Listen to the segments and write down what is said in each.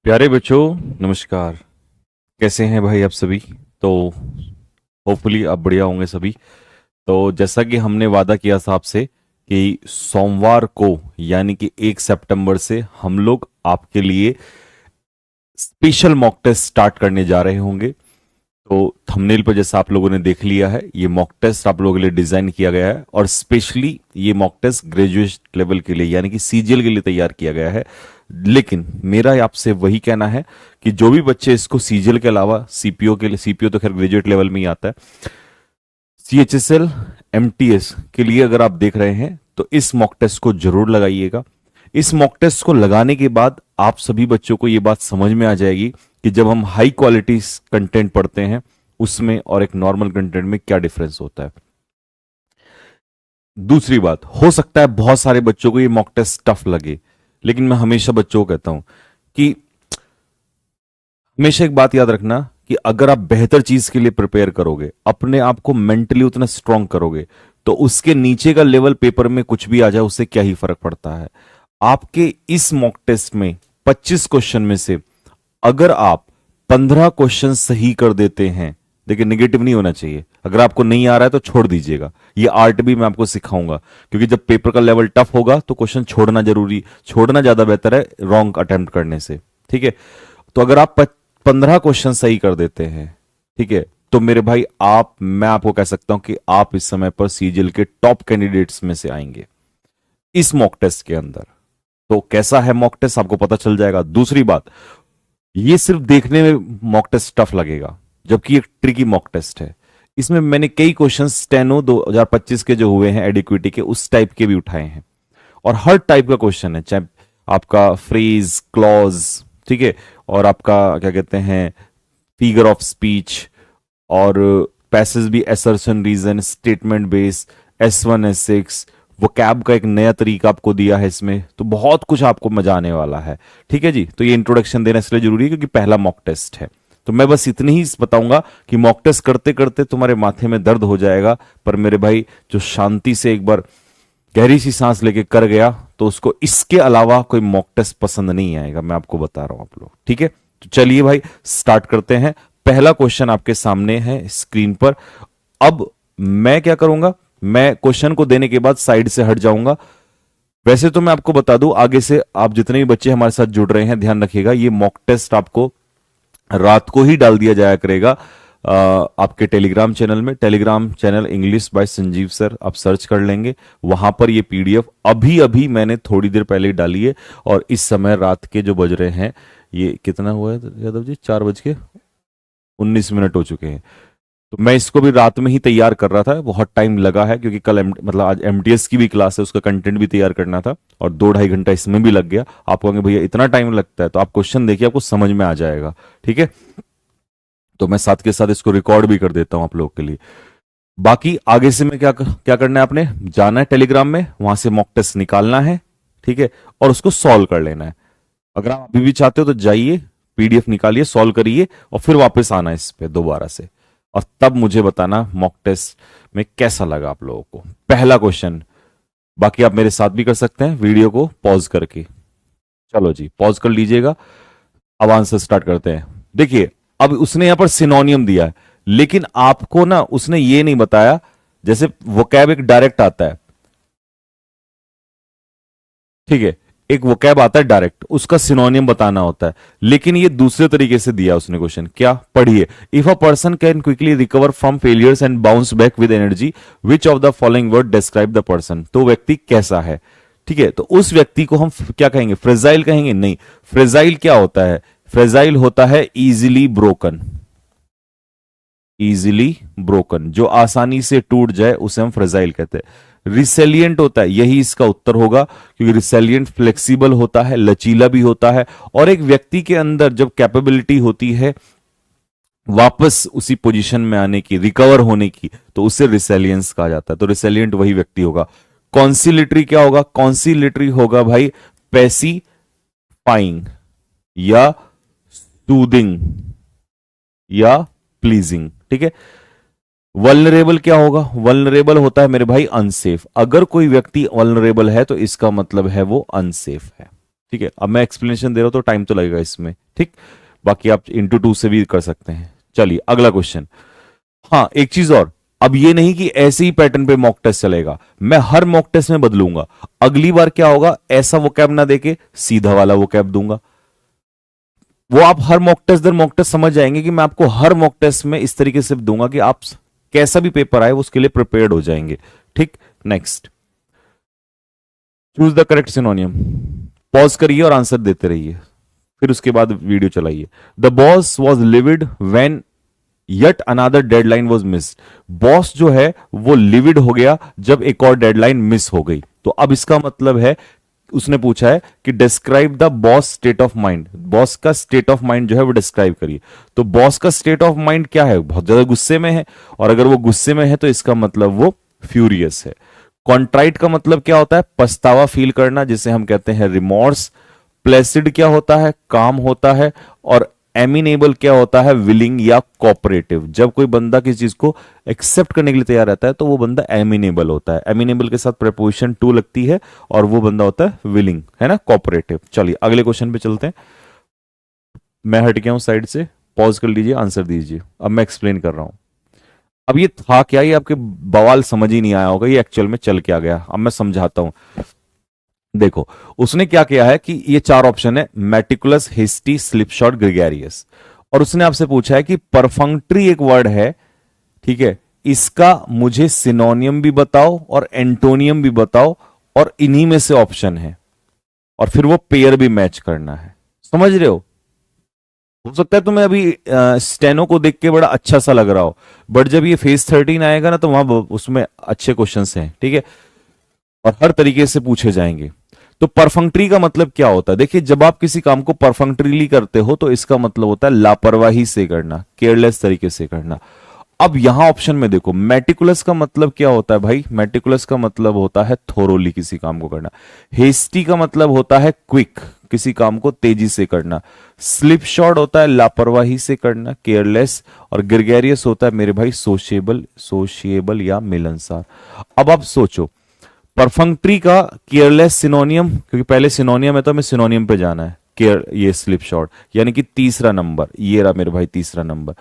प्यारे बच्चों, नमस्कार। कैसे हैं भाई आप सभी? तो होपफुली आप बढ़िया होंगे सभी। तो जैसा कि हमने वादा किया था आपसे कि सोमवार को यानी कि 1 सितंबर से हम लोग आपके लिए स्पेशल मॉक टेस्ट स्टार्ट करने जा रहे होंगे। तो थंबनेल पर जैसा आप लोगों ने देख लिया है, ये मॉक टेस्ट आप लोगों के लिए डिजाइन किया गया है और स्पेशली ये मॉक टेस्ट ग्रेजुएट लेवल के लिए यानी कि सीजीएल के लिए तैयार किया गया है। लेकिन मेरा आपसे वही कहना है कि जो भी बच्चे इसको सीजीएल के अलावा सीपीओ के लिए, सीपीओ तो खैर ग्रेजुएट लेवल में ही आता है, सीएचएसएल एमटीएस के लिए अगर आप देख रहे हैं तो इस मॉक टेस्ट को जरूर लगाइएगा। इस मॉक टेस्ट को लगाने के बाद आप सभी बच्चों को यह बात समझ में आ जाएगी कि जब हम हाई क्वालिटी कंटेंट पढ़ते हैं उसमें और एक नॉर्मल कंटेंट में क्या डिफरेंस होता है। दूसरी बात, हो सकता है बहुत सारे बच्चों को ये मॉक टेस्ट टफ लगे, लेकिन मैं हमेशा बच्चों को कहता हूं कि हमेशा एक बात याद रखना कि अगर आप बेहतर चीज के लिए प्रिपेयर करोगे, अपने आप को मेंटली उतना स्ट्रांग करोगे, तो उसके नीचे का लेवल पेपर में कुछ भी आ जाए उससे क्या ही फर्क पड़ता है। आपके इस मॉक टेस्ट में 25 क्वेश्चन में से अगर आप 15 क्वेश्चन सही कर देते हैं, देखिए निगेटिव नहीं होना चाहिए, अगर आपको नहीं आ रहा है तो छोड़ दीजिएगा, ये आर्ट भी मैं आपको सिखाऊंगा, क्योंकि जब पेपर का लेवल टफ होगा तो क्वेश्चन छोड़ना ज्यादा बेहतर है रॉन्ग अटेम्प्ट करने से। ठीक है, तो अगर आप 15 क्वेश्चन सही कर देते हैं, ठीक है, तो मेरे भाई मैं आपको कह सकता हूं कि आप इस समय पर सीजीएल के टॉप कैंडिडेट्स में से आएंगे इस मॉक टेस्ट के अंदर। तो कैसा है मॉक टेस्ट आपको पता चल जाएगा। दूसरी बात, ये सिर्फ देखने में मॉक टेस्ट टफ लगेगा, जबकि एक ट्रिकी मॉक टेस्ट है। इसमें मैंने कई क्वेश्चन स्टेनो 2025 के जो हुए हैं एडिक्विटी के, उस टाइप के भी उठाए हैं और हर टाइप का क्वेश्चन है, चाहे आपका फ्रेज, क्लॉज, ठीक है, और आपका क्या कहते हैं फिगर ऑफ स्पीच, और पैसेज भी assertion, reason, statement base, S1 S6, वो कैब का एक नया तरीका आपको दिया है इसमें, तो बहुत कुछ आपको मजा आने वाला है। ठीक है जी, तो ये इंट्रोडक्शन देना इसलिए जरूरी है क्योंकि पहला मॉक टेस्ट है। तो मैं बस इतनी ही बताऊंगा कि मॉक टेस्ट करते करते तुम्हारे माथे में दर्द हो जाएगा, पर मेरे भाई जो शांति से एक बार गहरी सी सांस लेके कर गया तो उसको इसके अलावा कोई मॉक टेस्ट पसंद नहीं आएगा, मैं आपको बता रहा हूं आप लोग। ठीक है, तो चलिए भाई स्टार्ट करते हैं। पहला क्वेश्चन आपके सामने है स्क्रीन पर। अब मैं क्या करूंगा, मैं क्वेश्चन को देने के बाद साइड से हट जाऊंगा। वैसे तो मैं आपको बता दूं, आगे से आप जितने भी बच्चे हमारे साथ जुड़ रहे हैं ध्यान रखिएगा, ये मॉक टेस्ट आपको रात को ही डाल दिया जाया करेगा आपके टेलीग्राम चैनल में। Telegram channel English by Sanjeev sir आप सर्च कर लेंगे, वहां पर ये पीडीएफ अभी अभी मैंने थोड़ी देर पहले ही डाली है। और इस समय रात के जो बज रहे हैं, ये कितना हुआ है यादव जी, 4:19 हो चुके हैं। तो मैं इसको भी रात में ही तैयार कर रहा था, बहुत टाइम लगा है क्योंकि कल मतलब आज एमटीएस की भी क्लास है, उसका कंटेंट भी तैयार करना था और 2-2.5 घंटा इसमें भी लग गया। आप कहोगे भैया इतना टाइम लगता है, तो आप क्वेश्चन देखिए, आपको समझ में आ जाएगा। ठीक है, तो मैं साथ के साथ इसको रिकॉर्ड भी कर देता हूं आप लोगों के लिए। बाकी आगे से मैं क्या करना है, आपने जाना है टेलीग्राम में, वहां से मॉक टेस्ट निकालना है, ठीक है, और उसको सॉल्व कर लेना है। अगर आप अभी भी चाहते हो तो जाइए, पीडीएफ निकालिए, सॉल्व करिए और फिर वापस आना इस पे दोबारा से, और तब मुझे बताना मॉक टेस्ट में कैसा लगा आप लोगों को। पहला क्वेश्चन, बाकी आप मेरे साथ भी कर सकते हैं वीडियो को पॉज करके। चलो जी, पॉज कर लीजिएगा, अब आंसर स्टार्ट करते हैं। देखिए, अब उसने यहां पर सिनोनियम दिया है, लेकिन आपको ना उसने ये नहीं बताया, जैसे वोकैब एक डायरेक्ट आता है, ठीक है, एक वोकैब आता है डायरेक्ट, उसका सिनोनियम बताना होता है, लेकिन ये दूसरे तरीके से दिया उसने क्वेश्चन। क्या, पढ़िए। If a person can quickly recover from failures and bounce back with energy, which of the following word describe the person, तो व्यक्ति कैसा है। ठीक है, तो उस व्यक्ति को हम क्या कहेंगे, फ्रेजाइल कहेंगे? नहीं, फ्रेजाइल क्या होता है, फ्रेजाइल होता है इजीली ब्रोकन। इजीली ब्रोकन, जो आसानी से टूट जाए उसे हम फ्रेजाइल कहते हैं। रिसेलियंट होता है, यही इसका उत्तर होगा, क्योंकि रिसेलियंट फ्लेक्सिबल होता है, लचीला भी होता है, और एक व्यक्ति के अंदर जब कैपेबिलिटी होती है वापस उसी पोजीशन में आने की, रिकवर होने की, तो उसे रिसेलियंस कहा जाता है। तो रिसेलियंट वही व्यक्ति होगा। कॉन्सिलिटरी क्या होगा, कॉन्सिलिटरी होगा भाई पेसिफाइंग या सूदिंग या प्लीजिंग। ठीक है, वल्नरेबल क्या होगा, वल्नरेबल होता है मेरे भाई अनसेफ। अगर कोई व्यक्ति वल्नरेबल है तो इसका मतलब है वो अनसेफ है। ठीक है, अब मैं एक्सप्लेनेशन दे रहा हूं तो टाइम तो लगेगा इसमें, ठीक। बाकी आप इंटू टू से भी कर सकते हैं। चलिए अगला क्वेश्चन। हाँ एक चीज और, अब ये नहीं कि ऐसे ही पैटर्न पे मॉक टेस्ट चलेगा, मैं हर मॉक टेस्ट में बदलूंगा। अगली बार क्या होगा, ऐसा वोकैब ना देके सीधा वाला वोकैब दूंगा। वो आप हर मॉक टेस्ट समझ जाएंगे कि मैं आपको हर मॉक टेस्ट में इस तरीके से दूंगा कि आप कैसा भी पेपर आए उसके लिए प्रिपेयर्ड हो जाएंगे, ठीक। Next, choose the correct सिनोनियम। Pause करिए और आंसर देते रहिए, फिर उसके बाद वीडियो चलाइए। The boss was levied when yet another deadline was miss. Boss जो है वो लिविड हो गया जब एक और डेडलाइन मिस हो गई। तो अब इसका मतलब है, उसने पूछा है कि describe the boss state of mind. Boss का स्टेट ऑफ माइंड जो है वो डिस्क्राइब करिए। तो बॉस का स्टेट ऑफ माइंड क्या है, बहुत ज्यादा गुस्से में है, और अगर वो गुस्से में है तो इसका मतलब वो फ्यूरियस है। कॉन्ट्राइट का मतलब क्या होता है, पछतावा फील करना, जिसे हम कहते हैं रिमॉर्स। प्लेसिड क्या होता है, काम होता है। और एमिनेबल क्या होता है, विलिंग या कोऑपरेटिव। जब कोई बंदा किसी चीज को एक्सेप्ट करने के लिए तैयार रहता है तो वो बंदा एमिनेबल होता है। एमिनेबल के साथ प्रेपोजिशन टू लगती है और वो बंदा होता है विलिंग, है ना, कोऑपरेटिव। चलिए अगले क्वेश्चन पे चलते हैं। मैं हट गया हूं साइड से, पॉज कर लीजिए, आंसर दीजिए। अब मैं एक्सप्लेन कर रहा हूं। अब ये था क्या, ये आपके बवाल समझ ही नहीं आया होगा, ये एक्चुअल में चल क्या गया, अब मैं समझाता हूं। देखो, उसने क्या किया है कि ये चार ऑप्शन है, मेटिकुलस, हेस्टी, स्लिपशॉट, ग्रेगेरियस। और उसने आपसे पूछा है कि परफंक्ट्री एक वर्ड है, ठीक है, इसका मुझे सिनोनियम भी बताओ और एंटोनियम भी बताओ, और इन्हीं में से ऑप्शन है, और फिर वो पेयर भी मैच करना है। समझ रहे हो सकता है तुम्हें अभी स्टेनो को देख के बड़ा अच्छा सा लग रहा हो, बट जब ये फेज 13 आएगा ना तो वहां उसमें अच्छे क्वेश्चंस हैं, ठीक है, और हर तरीके से पूछे जाएंगे। तो परफंक्ट्री का मतलब क्या होता है, देखिए जब आप किसी काम को परफंक्ट्रीली करते हो तो इसका मतलब होता है लापरवाही से करना, केयरलेस तरीके से करना। अब यहां ऑप्शन में देखो, मेटिकुलस का मतलब क्या होता है भाई, मेटिकुलस का मतलब होता है थोरोली किसी काम को करना। हेस्टी का मतलब होता है क्विक, किसी काम को तेजी से करना। स्लिप शॉट होता है लापरवाही से करना, केयरलेस। और ग्रेगेरियस होता है मेरे भाई सोशिएबल, सोशिएबल या मिलनसार। अब आप सोचो, परफंक्ट्री का केयरलेस सिनोनियम, क्योंकि पहले सिनोनियम है तो हमें सिनोनियम पे जाना है, केयर, ये स्लिप शॉट, यानी कि तीसरा नंबर, ये रहा मेरे भाई तीसरा नंबर।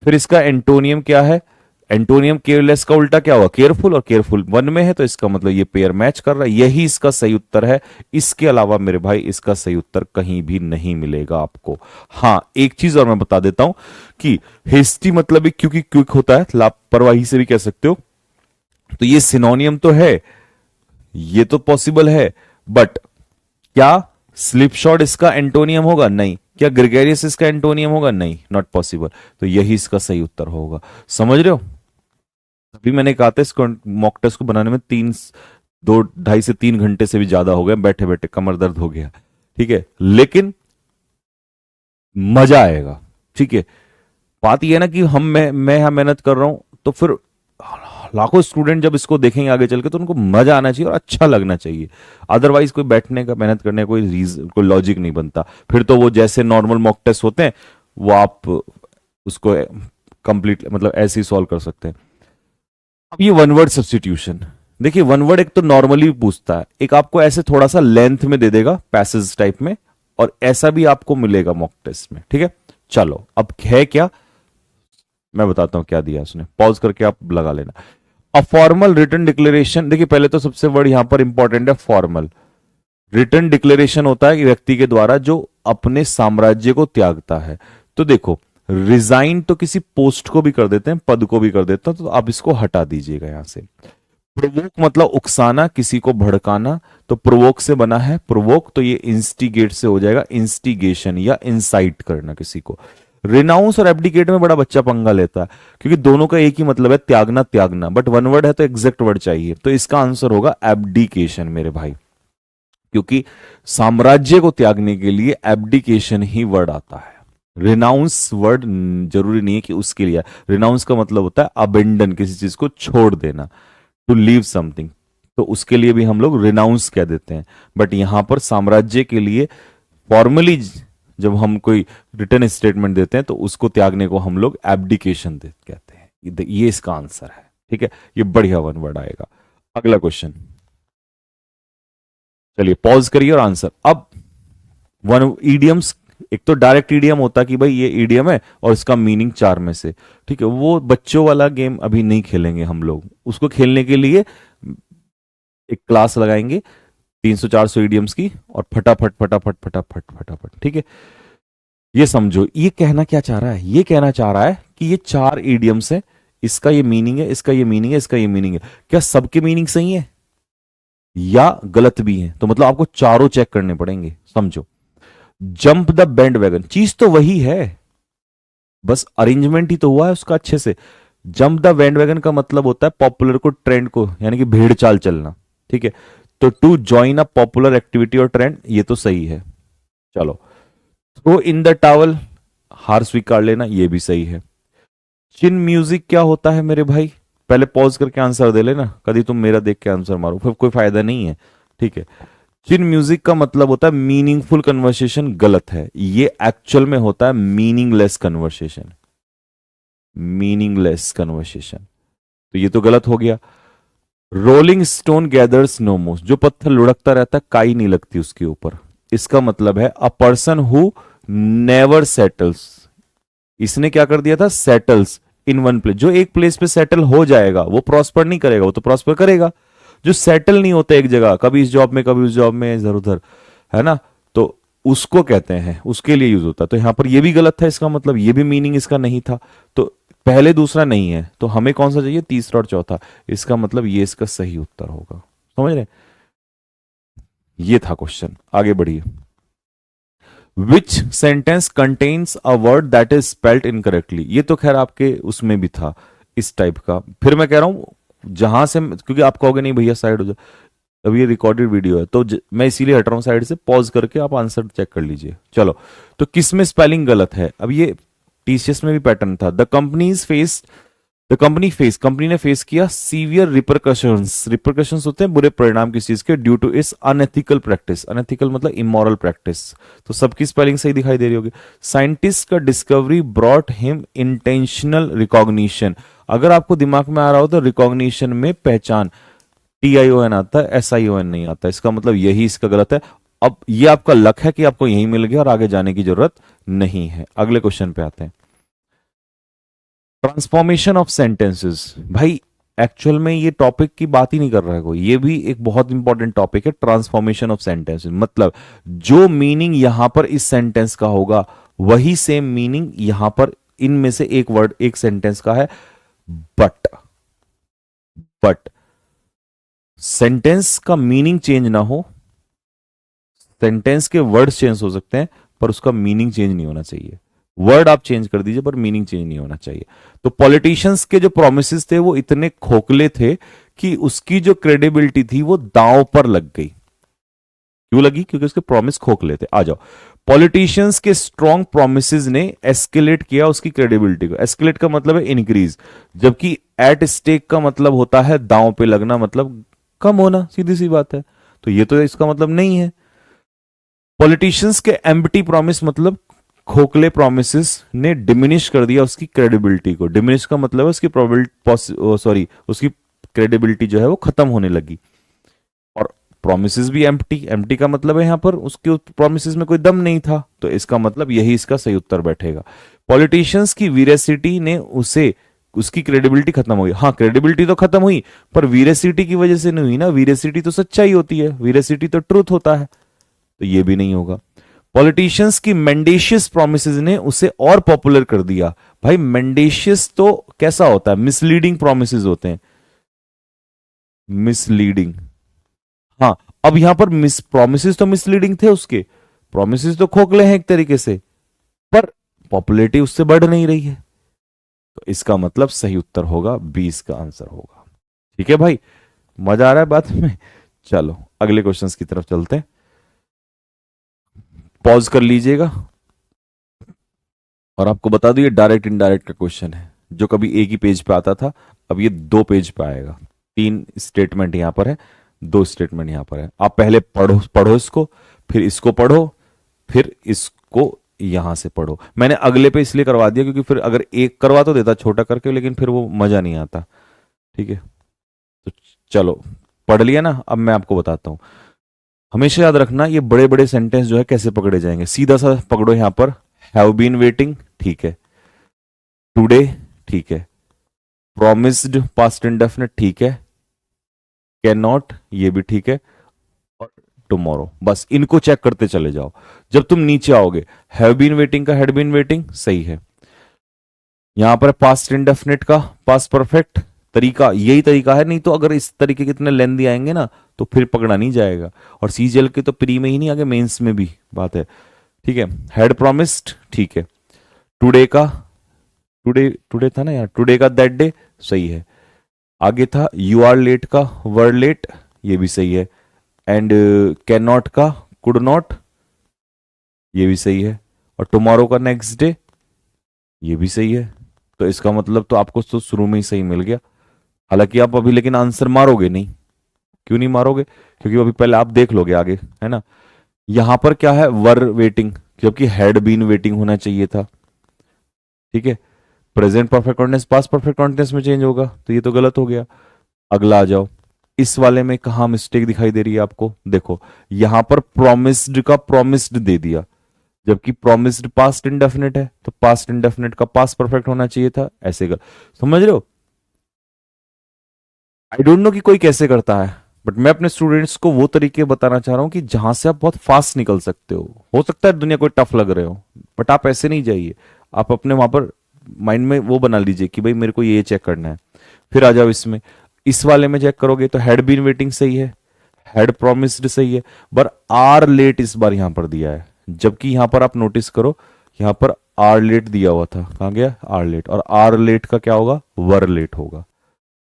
फिर इसका एंटोनियम क्या है, एंटोनियम केयरलेस का उल्टा क्या होगा, केयरफुल, और केयरफुल वन में है तो इसका मतलब ये पेयर मैच कर रहा है, यही इसका सही उत्तर है। इसके अलावा मेरे भाई इसका सही उत्तर कहीं भी नहीं मिलेगा आपको। हाँ एक चीज और मैं बता देता हूं कि हेस्टी मतलब क्योंकि क्विक होता है, लापरवाही से भी कह सकते हो, तो ये सिनोनियम तो है, ये तो पॉसिबल है, बट क्या स्लिप शॉट इसका एंटोनियम होगा, नहीं। क्या ग्रेगेरियस इसका एंटोनियम होगा, नहीं, नॉट पॉसिबल। तो यही इसका सही उत्तर होगा। समझ रहे हो, अभी मैंने कहा था इसको मॉक टेस्ट को बनाने में 2 ढाई से 3 घंटे से भी ज्यादा हो गए, बैठे बैठे कमर दर्द हो गया, ठीक है, लेकिन मजा आएगा, ठीक है। बात यह है ना कि मैं यहां मेहनत कर रहा हूं तो फिर लाखों स्टूडेंट जब इसको देखेंगे आगे चल के तो उनको मजा आना चाहिए और अच्छा लगना चाहिए। अदरवाइज कोई बैठने का, मेहनत करने का कोई रीजन, कोई लॉजिक नहीं बनता। फिर तो वो जैसे नॉर्मल मॉक टेस्ट होते हैं वो आप उसको कंप्लीट मतलब ऐसे ही सॉल्व कर सकते हैं। अब ये वन वर्ड सब्सटीट्यूशन, देखिए वन वर्ड एक तो नॉर्मली पूछता है, एक आपको ऐसे थोड़ा सा लेंथ में दे देगा पैसेज टाइप में, और ऐसा भी आपको मिलेगा मॉक टेस्ट में, ठीक है। चलो अब है क्या, मैं बताता हूं क्या दिया उसने, पॉज करके आप लगा लेना। अ फॉर्मल रिटन डिक्लेरेशन, देखिए पहले तो सबसे वर्ड यहां पर इंपॉर्टेंट है फॉर्मल। रिटन डिक्लेरेशन होता है व्यक्ति के द्वारा जो अपने साम्राज्य को त्यागता है। तो देखो रिजाइन तो किसी पोस्ट को भी कर देते हैं, पद को भी कर देते हैं, तो आप इसको हटा दीजिएगा यहां से। प्रोवोक मतलब उकसाना, किसी को भड़काना, तो प्रोवोक से बना है प्रोवोक, तो ये इंस्टिगेट से हो जाएगा इंस्टिगेशन या इंसाइट करना किसी को। रिनाउंस और एब्डिकेट में बड़ा बच्चा पंगा लेता है क्योंकि दोनों का एक ही मतलब है, त्यागना त्यागना, बट वन वर्ड है तो एग्जैक्ट वर्ड चाहिए, तो इसका आंसर होगा एब्डिकेशन मेरे भाई, क्योंकि साम्राज्य को त्यागने के लिए एब्डिकेशन ही वर्ड आता है। रिनाउंस वर्ड जरूरी नहीं है कि उसके लिए, रिनाउंस का मतलब होता है अबेंडन, किसी चीज को छोड़ देना, टू लीव समथिंग, तो उसके लिए भी हम लोग रिनाउंस कह देते हैं। बट यहां पर साम्राज्य के लिए फॉर्मली जब हम कोई रिटर्न स्टेटमेंट देते हैं तो उसको त्यागने को हम लोग एब्डिकेशन कहते हैं। ये इसका आंसर है, ठीक है, ये बढ़िया वन वर्ड आएगा। अगला क्वेश्चन, चलिए पॉज करिए और आंसर। अब वन ईडियम्स, एक तो डायरेक्ट ईडियम होता कि भाई ये ईडियम है और इसका मीनिंग चार में से, ठीक है, वो बच्चों वाला गेम अभी नहीं खेलेंगे हम लोग। उसको खेलने के लिए एक क्लास लगाएंगे 300-400 ईडियम्स की, और फटाफट फटाफट फटाफट फटाफट, ठीक है। ये समझो ये कहना क्या चाह रहा है, ये कहना चाह रहा है कि ये चार ईडियम्स है, इसका ये मीनिंग है, इसका ये मीनिंग है, इसका ये मीनिंग है। क्या सबके मीनिंग सही है या गलत भी है? तो मतलब आपको चारों चेक करने पड़ेंगे, समझो। जंप द बैंड वैगन, चीज तो वही है, बस अरेंजमेंट ही तो हुआ है उसका अच्छे से। जंप द बैंड वैगन का मतलब होता है पॉपुलर को, ट्रेंड को, यानी कि भेड़ चाल चलना, ठीक है। तो to join a popular activity और ट्रेंड, ये तो सही है। चलो, थ्रो इन द टावल, हार स्वीकार लेना, ये भी सही है। चिन म्यूजिक क्या होता है मेरे भाई? पहले पॉज करके आंसर दे लेना, कभी तुम मेरा देख के आंसर मारो, फिर कोई फायदा नहीं है, ठीक है। चिन म्यूजिक का मतलब होता है मीनिंगफुल कन्वर्सेशन, गलत है। ये एक्चुअल में होता है मीनिंगलेस कन्वर्सेशन, मीनिंगलेस कन्वर्सेशन, तो ये तो गलत हो गया। रोलिंग स्टोन गैदर्स नो मोस, जो पत्थर लुढ़कता रहता है काई नहीं लगती उसके ऊपर, इसका मतलब है a person who never settles. इसने क्या कर दिया था, सेटल्स इन वन प्लेस, जो एक प्लेस पे सेटल हो जाएगा वो प्रॉस्पर नहीं करेगा, वो तो प्रॉस्पर करेगा। जो सेटल नहीं होता एक जगह, कभी इस जॉब में कभी उस जॉब में, इधर उधर, है ना, तो उसको कहते हैं, उसके लिए यूज होता है। तो यहां पर ये भी गलत था, इसका मतलब ये भी मीनिंग इसका नहीं था। तो पहले दूसरा नहीं है, तो हमें कौन सा चाहिए, तीसरा और चौथा। इसका मतलब ये इसका सही उत्तर होगा, समझ रहे? ये था क्वेश्चन, आगे बढ़िए। विच sentence contains a word that is spelled incorrectly, ये तो खैर आपके उसमें भी था इस टाइप का। फिर मैं कह रहा हूं जहां से, क्योंकि आप कहोगे नहीं भैया साइड हो जाओ, अब ये रिकॉर्डेड वीडियो है तो मैं इसीलिए हट रहा हूं साइड से, पॉज करके आप आंसर चेक कर लीजिए। चलो, तो किस में स्पेलिंग गलत है? अब ये टीसीएस में भी पैटर्न था। कंपनी ने फेस किया सीवियर रिपरकशंस, रिपरकशंस होते हैं बुरे परिणाम किस चीज के, ड्यू टू इस अनएथिकल प्रैक्टिस, अनएथिकल मतलब इमोरल प्रैक्टिस। तो सबकी स्पेलिंग सही दिखाई दे रही होगी। साइंटिस्ट का discovery brought him intentional recognition, अगर आपको दिमाग में आ रहा हो तो रिकॉग्निशन में पहचान, TION आता है, SION नहीं आता, इसका मतलब यही इसका गलत है। अब ये आपका लक है कि आपको यही मिल गया और आगे जाने की जरूरत नहीं है। अगले क्वेश्चन पे आते हैं। ट्रांसफॉर्मेशन ऑफ सेंटेंसेस, भाई एक्चुअल में ये टॉपिक की बात ही नहीं कर रहा है कोई, ये भी एक बहुत इंपॉर्टेंट टॉपिक है। ट्रांसफॉर्मेशन ऑफ सेंटेंसेस मतलब जो मीनिंग यहां पर इस सेंटेंस का होगा वही सेम मीनिंग यहां पर इनमें से एक वर्ड एक सेंटेंस का है। बट बट सेंटेंस का मीनिंग चेंज ना हो, सेंटेंस के वर्ड्स चेंज हो सकते हैं पर उसका मीनिंग चेंज नहीं होना चाहिए। वर्ड आप चेंज कर दीजिए पर मीनिंग चेंज नहीं होना चाहिए। तो पॉलिटिशियंस के जो प्रोमिसेस थे वो इतने खोखले थे कि उसकी जो क्रेडिबिलिटी थी वो दांव पर लग गई। क्यों लगी? क्योंकि उसके प्रॉमिस खोखले थे। आ जाओ, पॉलिटिशियंस के स्ट्रॉन्ग प्रोमिसेस ने एस्केलेट किया उसकी क्रेडिबिलिटी को। एस्केलेट का मतलब है इंक्रीज, जबकि एट स्टेक का मतलब होता है दांव पे लगना, मतलब कम होना, सीधी सी बात है। तो ये तो इसका मतलब नहीं है। पॉलिटिशियंस के एम्प्टी प्रॉमिस मतलब खोखले प्रोमिसेस ने डिमिनिश कर दिया उसकी क्रेडिबिलिटी को। डिमिनिश का मतलब है उसकी प्रोबेबिलिटी, उसकी क्रेडिबिलिटी जो है वो खत्म होने लगी। और प्रोमिसेस भी एम्प्टी, एम्प्टी का मतलब है यहां पर उसके प्रोमिसेस में कोई दम नहीं था, तो इसका मतलब यही इसका सही उत्तर बैठेगा। पॉलिटिशियंस की वीरेसिटी ने उसे, उसकी क्रेडिबिलिटी खत्म हुई। हाँ, क्रेडिबिलिटी तो खत्म हुई पर वीरेसिटी की वजह से नहीं हुई ना, वीरेसिटी तो सच्चाई होती है, वीरेसिटी तो ट्रूथ होता है, तो ये भी नहीं होगा। पॉलिटिशियंस की मेंडेशियस प्रोमिसेस ने उसे और पॉपुलर कर दिया। भाई मेंडेशियस तो कैसा होता है, मिसलीडिंग प्रोमिसेस होते हैं, मिसलीडिंग। हाँ, अब यहां पर मिस प्रोमिसेस तो मिसलीडिंग थे, उसके प्रोमिसेस तो खोखले हैं एक तरीके से, पर पॉपुलैरिटी उससे बढ़ नहीं रही है, तो इसका मतलब सही उत्तर होगा 20 का आंसर होगा। ठीक है भाई, मजा आ रहा है बात में? चलो अगले क्वेश्चंस की तरफ चलते हैं। पॉज कर लीजिएगा और आपको बता दूं ये डायरेक्ट इनडायरेक्ट का क्वेश्चन है, जो कभी एक ही पेज पे आता था अब ये 2 पेज पे आएगा। 3 स्टेटमेंट यहां पर है, 2 स्टेटमेंट यहां पर है। आप पहले पढ़ो पढ़ो इसको, फिर इसको पढ़ो, फिर इसको यहां से पढ़ो। मैंने अगले पे इसलिए करवा दिया क्योंकि फिर अगर एक करवा तो देता छोटा करके, लेकिन फिर वो मजा नहीं आता। ठीक है, तो चलो पढ़ लिया ना, अब मैं आपको बताता हूं। हमेशा याद रखना ये बड़े बड़े सेंटेंस जो है कैसे पकड़े जाएंगे। सीधा सा पकड़ो यहां पर, हैव बीन वेटिंग ठीक है, टुडे ठीक है, प्रॉमिस्ड पास्ट इंडेफिनिट ठीक है, कैन नॉट ये भी ठीक है, और टुमारो। बस इनको चेक करते चले जाओ। जब तुम नीचे आओगे, हैव बीन वेटिंग का हैड बीन वेटिंग सही है, यहां पर पास्ट इंडेफिनिट का पास्ट परफेक्ट तरीका यही तरीका है, नहीं तो अगर इस तरीके कितने लेंदी आएंगे ना तो फिर पकड़ा नहीं जाएगा। और सीजीएल के तो प्री में ही नहीं, आगे मेंस में भी बात है। ठीक है, हैड प्रॉमिस्ड ठीक है, टुडे का टुडे टुडे था ना यार, टुडे का दैट डे सही है, आगे था यू आर लेट का वर लेट ये भी सही है, एंड कैन नॉट का कुड नॉट ये भी सही है, और टुमारो का नेक्स्ट डे ये भी सही है। तो इसका मतलब तो आपको तो शुरू में ही सही मिल गया। हालांकि आप अभी लेकिन आंसर मारोगे नहीं। क्यों नहीं मारोगे? क्योंकि अभी पहले आप देख लोगे आगे, है ना। यहां पर क्या है, वर वेटिंग, जबकि हैड बीन वेटिंग होना चाहिए था। ठीक है, present perfect continuous past perfect continuous में चेंज होगा, तो ये तो गलत हो गया। अगला आ जाओ, इस वाले में कहां मिस्टेक दिखाई दे रही है आपको? देखो यहां पर प्रोमिस्ड का प्रोमिस्ड दे दिया, जबकि प्रोमिस्ड पास्ट इंडेफिनिट है, तो पास्ट इंडेफिनिट का पास्ट परफेक्ट होना चाहिए था। ऐसे कर, समझ रहे हो? आई डोंट नो कि कोई कैसे करता है, बट मैं अपने स्टूडेंट्स को वो तरीके बताना चाह रहा हूं कि जहां से आप बहुत फास्ट निकल सकते हो सकता है दुनिया कोई टफ लग रहे हो, बट आप ऐसे नहीं जाइए। आप अपने वहां पर माइंड में वो बना लीजिए कि भाई मेरे को ये चेक करना है। फिर आ जाओ इसमें, इस वाले में चेक करोगे तो हैड बीन वेटिंग सही है, हैड प्रोमिस्ड सही है, पर आर लेट इस बार यहां पर दिया है, जबकि यहां पर आप नोटिस करो यहां पर आर लेट दिया हुआ था, कहां गया आर लेट, और आर लेट का क्या होगा, वर लेट होगा,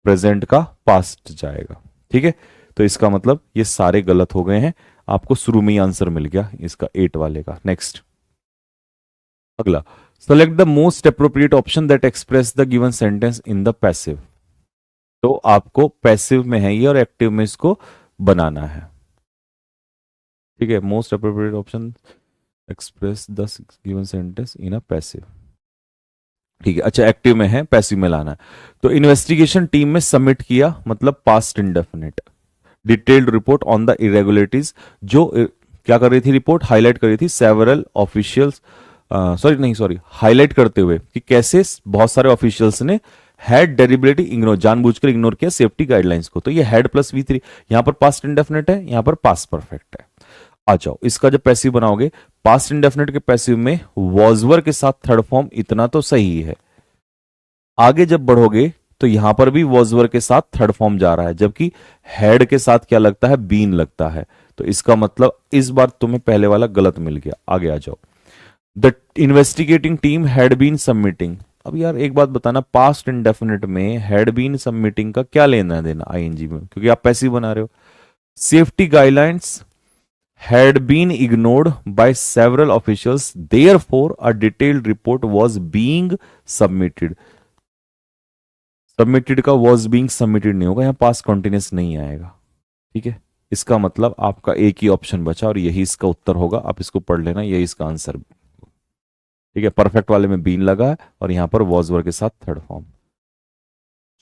प्रेजेंट का पास्ट जाएगा। ठीक है, तो इसका मतलब ये सारे गलत हो गए हैं, आपको शुरू में ही आंसर मिल गया इसका 8 वाले का। नेक्स्ट, अगला, select the most appropriate option that express the given sentence in the passive. तो आपको पैसिव में है ये और एक्टिव में इसको बनाना है। ठीक है, most appropriate option express the given sentence in a passive. ठीक है, अच्छा एक्टिव में है, पैसिव में लाना है। तो इन्वेस्टिगेशन टीम में सबमिट किया मतलब past indefinite, detailed report on the irregularities, जो क्या कर रही थी रिपोर्ट, हाईलाइट कर रही थी सेवरल ऑफिशियल्स, सॉरी हाईलाइट करते हुए कि कैसे बहुत सारे ऑफिशियल्स ने हैड डेलिबरेटली इग्नोर, जानबूझकर इग्नोर किया सेफ्टी गाइडलाइंस को। तो ये हैड प्लस V3, यहां पर पास्ट इंडेफिनिट है, यहां पर पास्ट परफेक्ट है। आ जाओ, इसका जब पैसिव बनाओगे, पास्ट इंडेफिनिट के पैसिव में वॉजवर के साथ थर्ड फॉर्म, इतना तो सही है। आगे जब बढ़ोगे तो यहां पर भी वॉजवर के साथ थर्ड फॉर्म जा रहा है, जबकि हेड के साथ क्या लगता है, बीन लगता है। तो इसका मतलब इस बार तुम्हें पहले वाला गलत मिल गया। आगे आ जाओ, the investigating team had been submitting. अब यार एक बात बताना, पास्ट इंडेफिनिट में हैड बीन सबमिटिंग का क्या लेना देना आईएनजी में, क्योंकि आप पैसिव बना रहे हो। Safety guidelines had been ignored by several officials, therefore a detailed report was being submitted। Submitted का was being submitted नहीं होगा, यहां पास कंटिन्यूस नहीं आएगा। ठीक है, इसका मतलब आपका एक ही ऑप्शन बचा और यही इसका उत्तर होगा, आप इसको पढ़ लेना, यही इसका आंसर। ठीक है, परफेक्ट वाले में बीन लगा है और यहां पर was were के साथ थर्ड फॉर्म।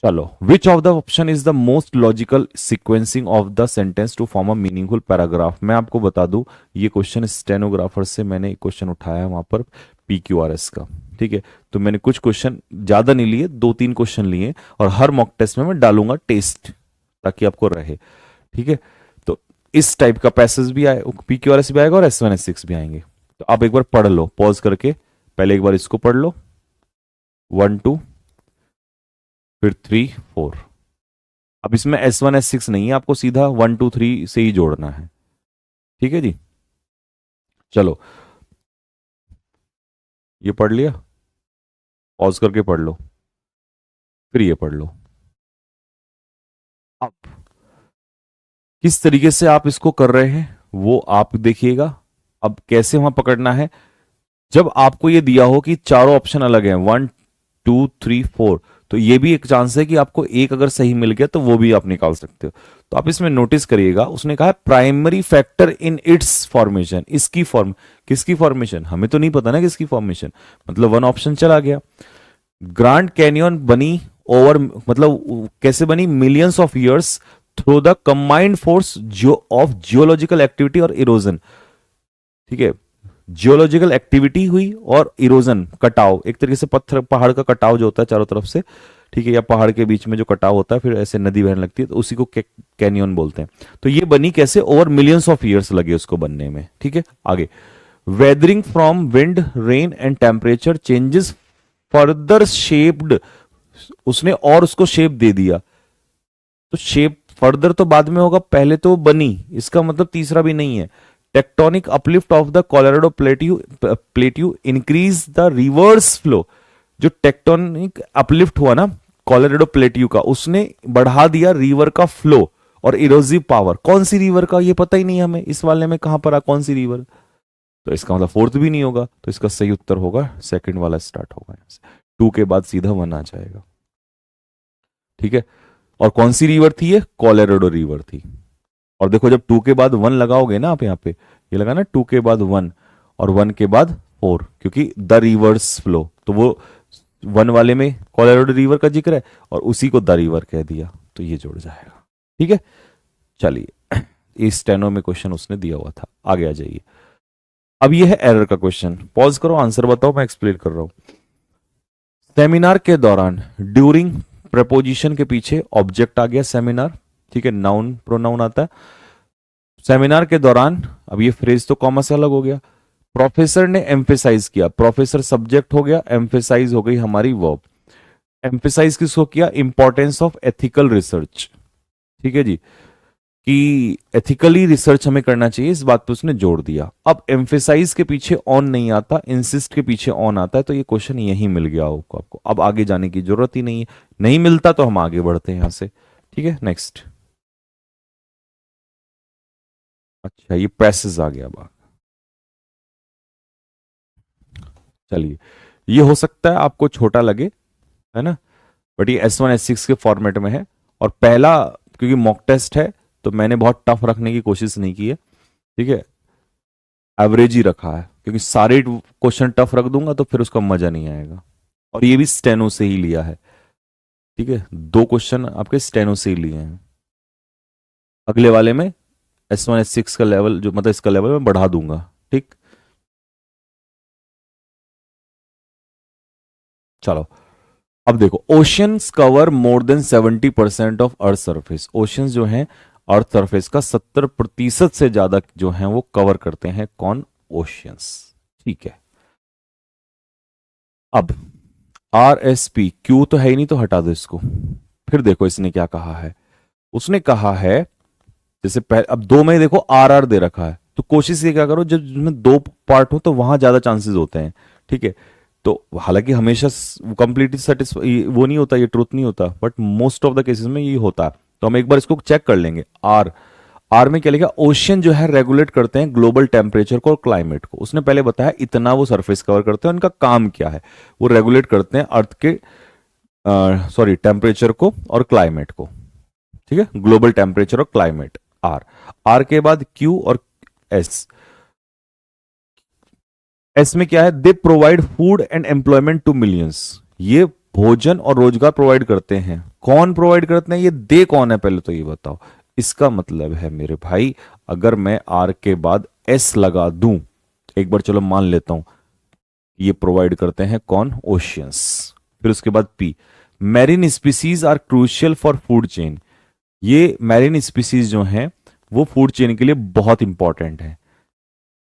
चलो, which of the option is the most logical sequencing of the sentence to form a meaningful paragraph. मैं आपको बता दूं, ये क्वेश्चन स्टेनोग्राफर से मैंने एक क्वेश्चन उठाया है वहां पर PQRS का। ठीक है, तो मैंने कुछ क्वेश्चन ज्यादा नहीं लिए, 2-3 क्वेश्चन लिए, और हर मॉक टेस्ट में मैं डालूंगा टेस्ट ताकि आपको रहे। ठीक है, तो इस टाइप का पैसेज भी आए, PQRS भी आएगा और S1 S6 भी आएंगे। तो आप एक बार पढ़ लो, पॉज करके पहले एक बार इसको पढ़ लो, 1 2 फिर 3 4। अब इसमें S1 S6 नहीं है, आपको सीधा 1 2 3 से ही जोड़ना है। ठीक है जी, चलो ये पढ़ लिया, पॉज करके पढ़ लो, फिर ये पढ़ लो। अब किस तरीके से आप इसको कर रहे हैं वो आप देखिएगा। अब कैसे वहां पकड़ना है, जब आपको ये दिया हो कि चारों ऑप्शन अलग हैं, 1 2 3 4, तो ये भी एक चांस है कि आपको एक अगर सही मिल गया तो वो भी आप निकाल सकते हो। तो आप इसमें नोटिस करिएगा, उसने कहा primary factor in its formation, इसकी फॉर्म, किसकी फॉर्मेशन हमें तो नहीं पता ना किसकी फॉर्मेशन, मतलब 1 ऑप्शन चला गया। ग्रैंड कैनियन बनी ओवर, मतलब कैसे बनी, millions of years through the combined force of geological activity और इरोजन। ठीक है, जियोलॉजिकल एक्टिविटी हुई और इरोजन, कटाव, एक तरीके से पत्थर पहाड़ का कटाव जो होता है चारों तरफ से, ठीक है, या पहाड़ के बीच में जो कटाव होता है फिर ऐसे नदी बहने लगती है, तो उसी को कैनियन बोलते हैं। तो ये बनी कैसे, ओवर मिलियंस ऑफ ईयर्स लगे उसको बनने में। ठीक है, आगे, weathering from wind, rain and temperature changes further shaped, उसने और उसको शेप दे दिया। तो शेप फर्दर तो बाद में होगा, पहले तो बनी, इसका मतलब तीसरा भी नहीं है। Tectonic uplift of the Colorado plateau increase the reverse flow. जो टेक्टोनिक अपलिफ्ट हुआ ना कोलोराडो प्लेट्यू का, उसने बढ़ा दिया रिवर का फ्लो और इरोजिव पावर। कौन सी रिवर का, ये पता ही नहीं हमें इस वाले में, कहां पर आ कौन सी रिवर, तो इसका मतलब फोर्थ भी नहीं होगा। तो इसका सही उत्तर होगा सेकंड वाला, स्टार्ट होगा यहां से, 2 के बाद सीधा 1 आ जाएगा। ठीक है, और कौन सी रिवर थी ये, कोलोराडो रिवर थी। और देखो जब 2 के बाद 1 लगाओगे ना आप यहाँ पे, ये लगा ना 2 के बाद 1 और 1 के बाद 4, क्योंकि द रिवर्स फ्लो, तो वो 1 वाले में कोलोराडो रिवर का जिक्र है और उसी को द रिवर कह दिया, तो ये जुड़ जाएगा। ठीक है, चलिए, इस स्टेनो में क्वेश्चन उसने दिया हुआ था, आगे आ जाइए। अब ये है एरर का क्वेश्चन, पॉज करो, आंसर बताओ, मैं एक्सप्लेन कर रहा हूं। सेमिनार के दौरान, ड्यूरिंग प्रपोजिशन के पीछे ऑब्जेक्ट आ गया सेमिनार, ठीक है, नाउन प्रोनाउन आता है। सेमिनार के दौरान, अब ये फ्रेज तो कॉमा से अलग हो गया। प्रोफेसर ने एम्फेसाइज किया, प्रोफेसर सब्जेक्ट हो गया, एम्फेसाइज हो गई हमारी वर्ब। एम्फेसाइज किसको किया, इंपॉर्टेंस ऑफ एथिकल रिसर्च। ठीक है जी, कि एथिकली रिसर्च हमें करना चाहिए, इस बात पे उसने जोड़ दिया। अब एम्फेसाइज के पीछे ऑन नहीं आता, इंसिस्ट के पीछे ऑन आता है, तो ये क्वेश्चन यही मिल गया होगा आपको, अब आगे जाने की जरूरत ही नहीं है। नहीं मिलता तो हम आगे बढ़ते हैं यहां से। ठीक है, नेक्स्ट। अच्छा, ये पैसेज आ गया बात, चलिए, ये हो सकता है आपको छोटा लगे, है ना, बट ये S1 S6 के फॉर्मेट में है। और पहला, क्योंकि मॉक टेस्ट है तो मैंने बहुत टफ रखने की कोशिश नहीं की है, ठीक है, एवरेज ही रखा है, क्योंकि सारे क्वेश्चन टफ रख दूंगा तो फिर उसका मजा नहीं आएगा। और ये भी स्टेनो से ही लिया है, ठीक है, 2 क्वेश्चन आपके स्टेनो से ही लिए हैं। अगले वाले में S1 S6 का लेवल, जो मतलब इसका लेवल मैं बढ़ा दूंगा। ठीक, चलो, अब देखो, oceans cover more than 70% of earth surface. Oceans जो हैं अर्थ सरफेस का 70% से ज्यादा जो हैं वो कवर करते हैं, कौन, ओशियंस। ठीक है, अब RSP, क्यू तो है ही नहीं तो हटा दो इसको। फिर देखो इसने क्या कहा है, उसने कहा है, जैसे पहले, अब 2 में देखो RR दे रखा है, तो कोशिश ये क्या करो, जब जिसमें 2 पार्ट हो तो वहां ज्यादा चांसेस होते हैं। ठीक है, तो हालांकि हमेशा कंप्लीटली सेटिस्फाई वो नहीं होता, ये ट्रूथ नहीं होता, but most of the cases में ये होता है। तो हम एक बार इसको चेक कर लेंगे। आर, आर में क्या लिखा, ओशियन जो है रेगुलेट करते हैं ग्लोबल टेम्परेचर को और क्लाइमेट को। उसने पहले बताया इतना वो सरफेस कवर करते हैं, उनका काम क्या है, वो रेगुलेट करते हैं अर्थ के सॉरी टेम्परेचर को और क्लाइमेट को। ठीक है, ग्लोबल टेम्परेचर और क्लाइमेट, आर। आर के बाद क्यू और एस। एस में क्या है, they provide food and employment to millions. ये भोजन और रोजगार प्रोवाइड करते हैं। कौन प्रोवाइड करते हैं, ये दे कौन है, पहले तो ये बताओ। इसका मतलब है मेरे भाई, अगर मैं आर के बाद एस लगा दूं, एक बार चलो मान लेता हूं, ये प्रोवाइड करते हैं कौन, ओशियंस। फिर उसके बाद P, marine species are crucial for food chain. ये मैरीन स्पीसीज जो हैं वो फूड चेन के लिए बहुत इंपॉर्टेंट है।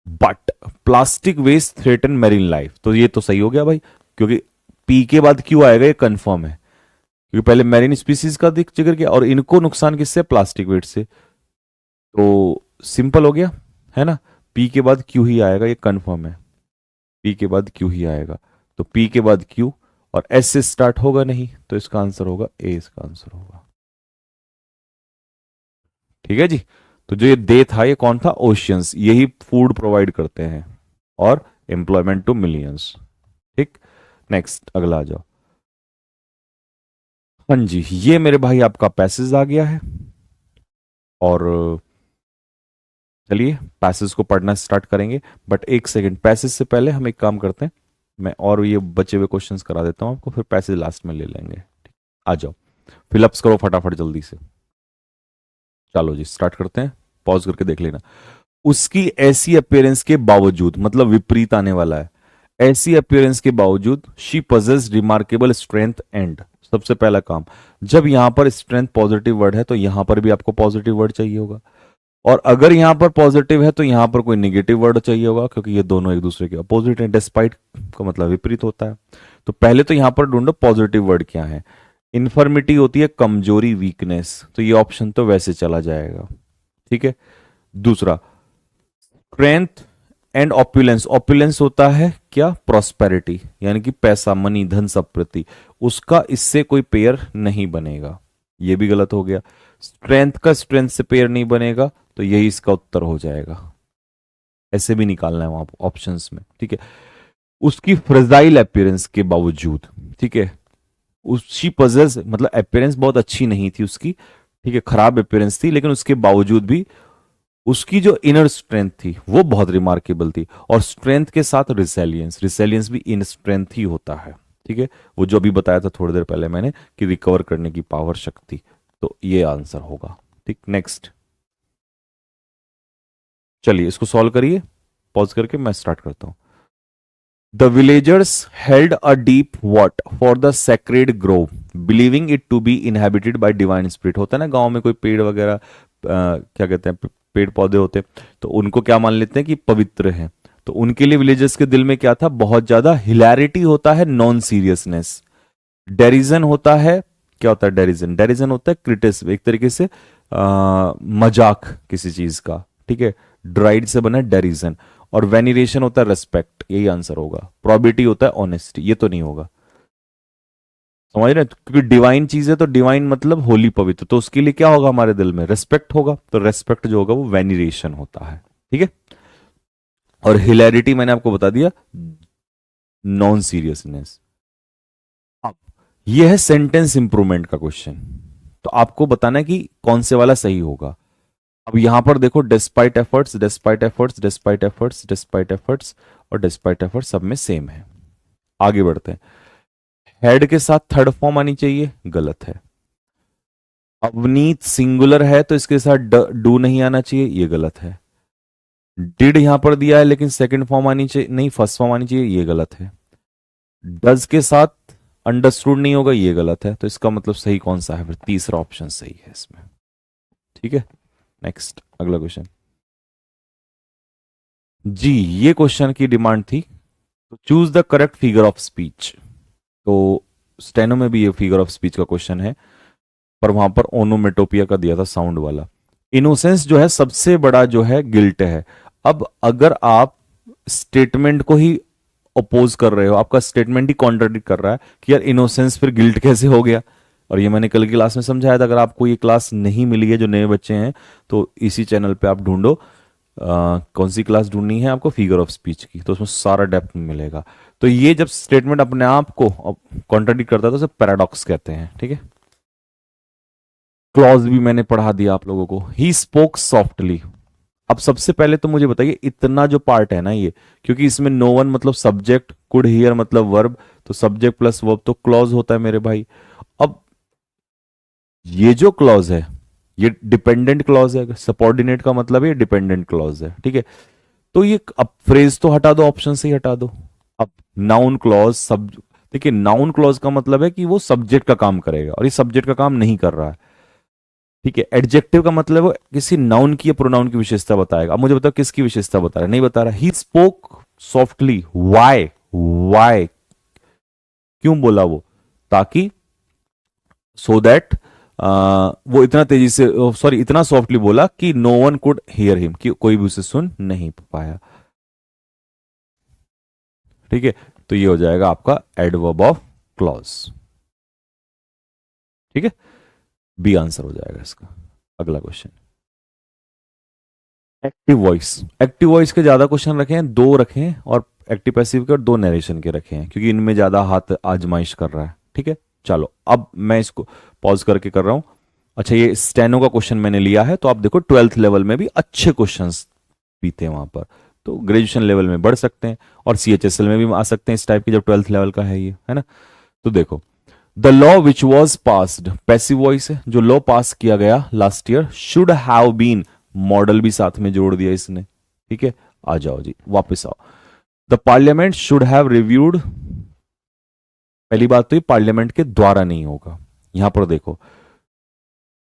But plastic waste threaten marine life, तो ये तो सही हो गया भाई, क्योंकि पी के बाद क्यों आएगा ये कंफर्म है, क्योंकि पहले मैरीन स्पीसीज का जिक्र किया और इनको नुकसान किससे, प्लास्टिक वेस्ट से। तो सिंपल हो गया, है ना, पी के बाद क्यू ही आएगा, ये कंफर्म है, पी के बाद क्यू ही आएगा। तो पी के बाद क्यू और एस से स्टार्ट होगा नहीं, तो इसका आंसर होगा ए, इसका आंसर होगा। ठीक है जी, तो जो ये दे था ये कौन था, ओशियंस, यही फूड प्रोवाइड करते हैं और एम्प्लॉयमेंट टू मिलियंस। ठीक, नेक्स्ट, अगला आ जाओ। हाँ जी, ये मेरे भाई आपका पैसेज आ गया है, और चलिए पैसेज को पढ़ना स्टार्ट करेंगे। बट एक सेकंड, पैसेज से पहले हम एक काम करते हैं, मैं और ये बचे हुए क्वेश्चंस करा देता हूं आपको, फिर पैसेज लास्ट में ले लेंगे। ठीक, आ जाओ, फिलअप्स करो फटाफट जल्दी से। चलो जी स्टार्ट करते हैं, पॉज करके देख लेना। उसकी ऐसी अपीयरेंस के बावजूद, मतलब विपरीत आने वाला है, ऐसी अपीयरेंस के बावजूद she possess remarkable strength and. सबसे पहला काम, जब यहां पर स्ट्रेंथ पॉजिटिव वर्ड है तो यहां पर भी आपको पॉजिटिव वर्ड चाहिए होगा, और अगर यहां पर पॉजिटिव है तो यहां पर कोई निगेटिव वर्ड चाहिए होगा, क्योंकि ये दोनों एक दूसरे के अपोजिट हैं। डिस्पाइट का मतलब विपरीत होता है। तो पहले तो यहां पर ढूंढो पॉजिटिव वर्ड क्या है। इन्फर्मिटी होती है कमजोरी, वीकनेस, तो ये ऑप्शन तो वैसे चला जाएगा, ठीक है। दूसरा, स्ट्रेंथ एंड ऑपुलेंस। ऑपुलेंस होता है क्या, प्रॉस्पेरिटी, यानी कि पैसा, मनी, धन संपत्ति, उसका इससे कोई पेयर नहीं बनेगा, ये भी गलत हो गया। स्ट्रेंथ का स्ट्रेंथ से पेयर नहीं बनेगा, तो यही इसका उत्तर हो जाएगा। ऐसे भी निकालना है वहां ऑप्शंस में, ठीक है। उसकी फ्रेजाइल अपीयरेंस के बावजूद, ठीक है, उसकी पजेस, मतलब अपीयरेंस बहुत अच्छी नहीं थी उसकी, ठीक है, खराब अपीयरेंस थी, लेकिन उसके बावजूद भी उसकी जो इनर स्ट्रेंथ थी वो बहुत रिमार्केबल थी। और स्ट्रेंथ के साथ रिसेलियंस, रिसेलियंस भी इन स्ट्रेंथ ही होता है, ठीक है। वो जो अभी बताया था थोड़ी देर पहले मैंने कि रिकवर करने की पावर, शक्ति, तो ये आंसर होगा, ठीक। नेक्स्ट, चलिए इसको सॉल्व करिए, पॉज करके मैं स्टार्ट करता हूं। The villagers held a deep what for the sacred grove, believing it to be inhabited by divine spirit. होता है ना गांव में कोई पेड़ वगैरह, क्या कहते हैं, पेड़ पौधे होते, तो उनको क्या मान लेते हैं कि पवित्र हैं। तो उनके लिए विलेजर्स के दिल में क्या था, बहुत ज्यादा हिलैरिटी होता है, नॉन सीरियसनेस। डेरिजन होता है, क्या होता है डेरिजन, डेरिजन होता है क्रिटिस, एक तरीके से मजाक किसी चीज का, ठीक है। ड्राइड से बना डेरिजन। और वेनिरेशन होता है रेस्पेक्ट, यही आंसर होगा। प्रोबिटी होता है ऑनेस्टी, ये तो नहीं होगा, समझ रहे हैं, क्योंकि डिवाइन चीज है तो डिवाइन मतलब होली, पवित्र, तो उसके लिए क्या होगा हमारे दिल में, रेस्पेक्ट होगा, तो रेस्पेक्ट जो होगा वो वेनिरेशन होता है, ठीक है। और हिलैरिटी मैंने आपको बता दिया, नॉन सीरियसनेस। अब ये है सेंटेंस इंप्रूवमेंट का क्वेश्चन, तो आपको बताना है कि कौन से वाला सही होगा। अब यहां पर देखो, despite efforts, despite efforts, despite efforts, despite efforts और डिस्पाइट एफर्ट्स सब में सेम है। आगे बढ़ते हैं। हेड के साथ थर्ड फॉर्म आनी चाहिए, गलत है। अवनीत सिंगुलर है तो इसके साथ डू नहीं आना चाहिए, ये गलत है। डिड यहां पर दिया है लेकिन सेकंड फॉर्म आनी चाहिए, नहीं फर्स्ट फॉर्म आनी चाहिए, ये गलत है। डज के साथ अंडरस्टूड नहीं होगा, ये गलत है। तो इसका मतलब सही कौन सा है, फिर तीसरा ऑप्शन सही है इसमें, ठीक है। नेक्स्ट, अगला क्वेश्चन जी, ये क्वेश्चन की डिमांड थी, तो choose the correct figure of speech. तो स्टेनो में भी ये फिगर ऑफ स्पीच का क्वेश्चन है, पर वहां पर ओनोमेटोपिया का दिया था साउंड वाला। इनोसेंस जो है सबसे बड़ा जो है गिल्ट है। अब अगर आप स्टेटमेंट को ही अपोज कर रहे हो, आपका स्टेटमेंट ही कॉन्ट्राडिक्ट कर रहा है कि यार इनोसेंस फिर गिल्ट कैसे हो गया, और ये मैंने कल की क्लास में समझाया था। अगर आपको ये क्लास नहीं मिली है, जो नए बच्चे हैं, तो इसी चैनल पे आप ढूंढो, कौन सी क्लास ढूंढनी है आपको, फिगर ऑफ स्पीच की, तो उसमें सारा डेप्थ मिलेगा। तो ये जब स्टेटमेंट अपने आप को कॉन्ट्राडिक्ट करता है तो उसे पैराडॉक्स कहते हैं, ठीक है। क्लॉज भी मैंने पढ़ा दिया आप लोगों को। ही स्पोक सॉफ्टली। अब सबसे पहले तो मुझे बताइए, इतना जो पार्ट है ना ये, क्योंकि इसमें नो वन मतलब सब्जेक्ट, कुड हियर मतलब वर्ब, तो सब्जेक्ट प्लस वर्ब तो क्लॉज होता है मेरे भाई। अब ये जो क्लॉज है ये डिपेंडेंट क्लॉज है, सबऑर्डिनेट का मतलब ये डिपेंडेंट क्लॉज है, ठीक है। तो ये अब फ्रेज तो हटा दो, ऑप्शन से ही हटा दो। अब नाउन क्लॉज, सब, देखिए नाउन क्लॉज का मतलब है कि वो सब्जेक्ट का काम करेगा, और ये सब्जेक्ट का काम नहीं कर रहा है, ठीक है। एडजेक्टिव का मतलब है किसी नाउन की या प्रोनाउन की विशेषता बताएगा। अब मुझे बताओ किसकी विशेषता बता रहा है, नहीं बता रहा। He spoke softly, why, why, क्यों बोला वो, ताकि सो दैट वो इतना तेजी से, सॉरी इतना सॉफ्टली बोला कि no one could hear him, कि कोई भी उसे सुन नहीं पाया, ठीक है। तो ये हो जाएगा आपका एडवर्ब ऑफ क्लॉज, ठीक है। बी आंसर हो जाएगा इसका। अगला question, active voice. Active voice के ज्यादा क्वेश्चन रखे हैं, दो रखे हैं, और एक्टिव पैसिव के और दो नरेशन के रखे हैं, क्योंकि इनमें ज्यादा हाथ आजमाइश कर रहा है, ठीक है। चलो अब मैं इसको पॉज करके कर रहा हूं। अच्छा, ये स्टेनो का क्वेश्चन मैंने लिया है, तो आप देखो 12th लेवल में भी अच्छे क्वेश्चंस भी थे वहां पर, तो ग्रेजुएशन लेवल में बढ़ सकते हैं, और CHSL में भी आ सकते हैं इस टाइप की, जब 12th लेवल का है ये, है ना। तो देखो, the law which was passed, passive voice है, जो लॉ पास किया गया last year, should have been, modal भी साथ में जोड़ दिया इसने, ठीक है। आ जाओ जी, वापस आओ। The parliament should have reviewed, पहली बात तो ये पार्लियामेंट के द्वारा नहीं होगा, यहां पर देखो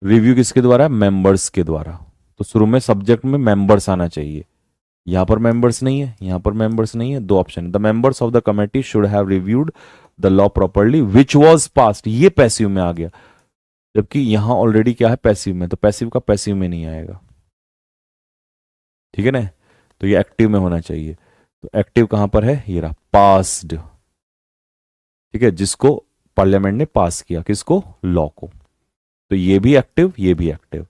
रिव्यू किसके द्वारा है, मेंबर्स के द्वारा, तो शुरू में सब्जेक्ट में मेंबर्स आना चाहिए, यहां पर मेंबर्स नहीं है, यहां पर मेंबर्स नहीं है, दो option, the members of the committee should have reviewed the law properly which was passed, ये पैसिव में आ गया, जबकि यहां ऑलरेडी क्या है, पैसिव में, तो पैसिव का पैसिव में नहीं आएगा, ठीक है ना, तो ये एक्टिव में होना चाहिए, तो एक्टिव कहां पर है, ये रहा पास्ड, ठीक है, जिसको पार्लियामेंट ने पास किया, किसको, लॉ को, तो ये भी एक्टिव, ये भी एक्टिव,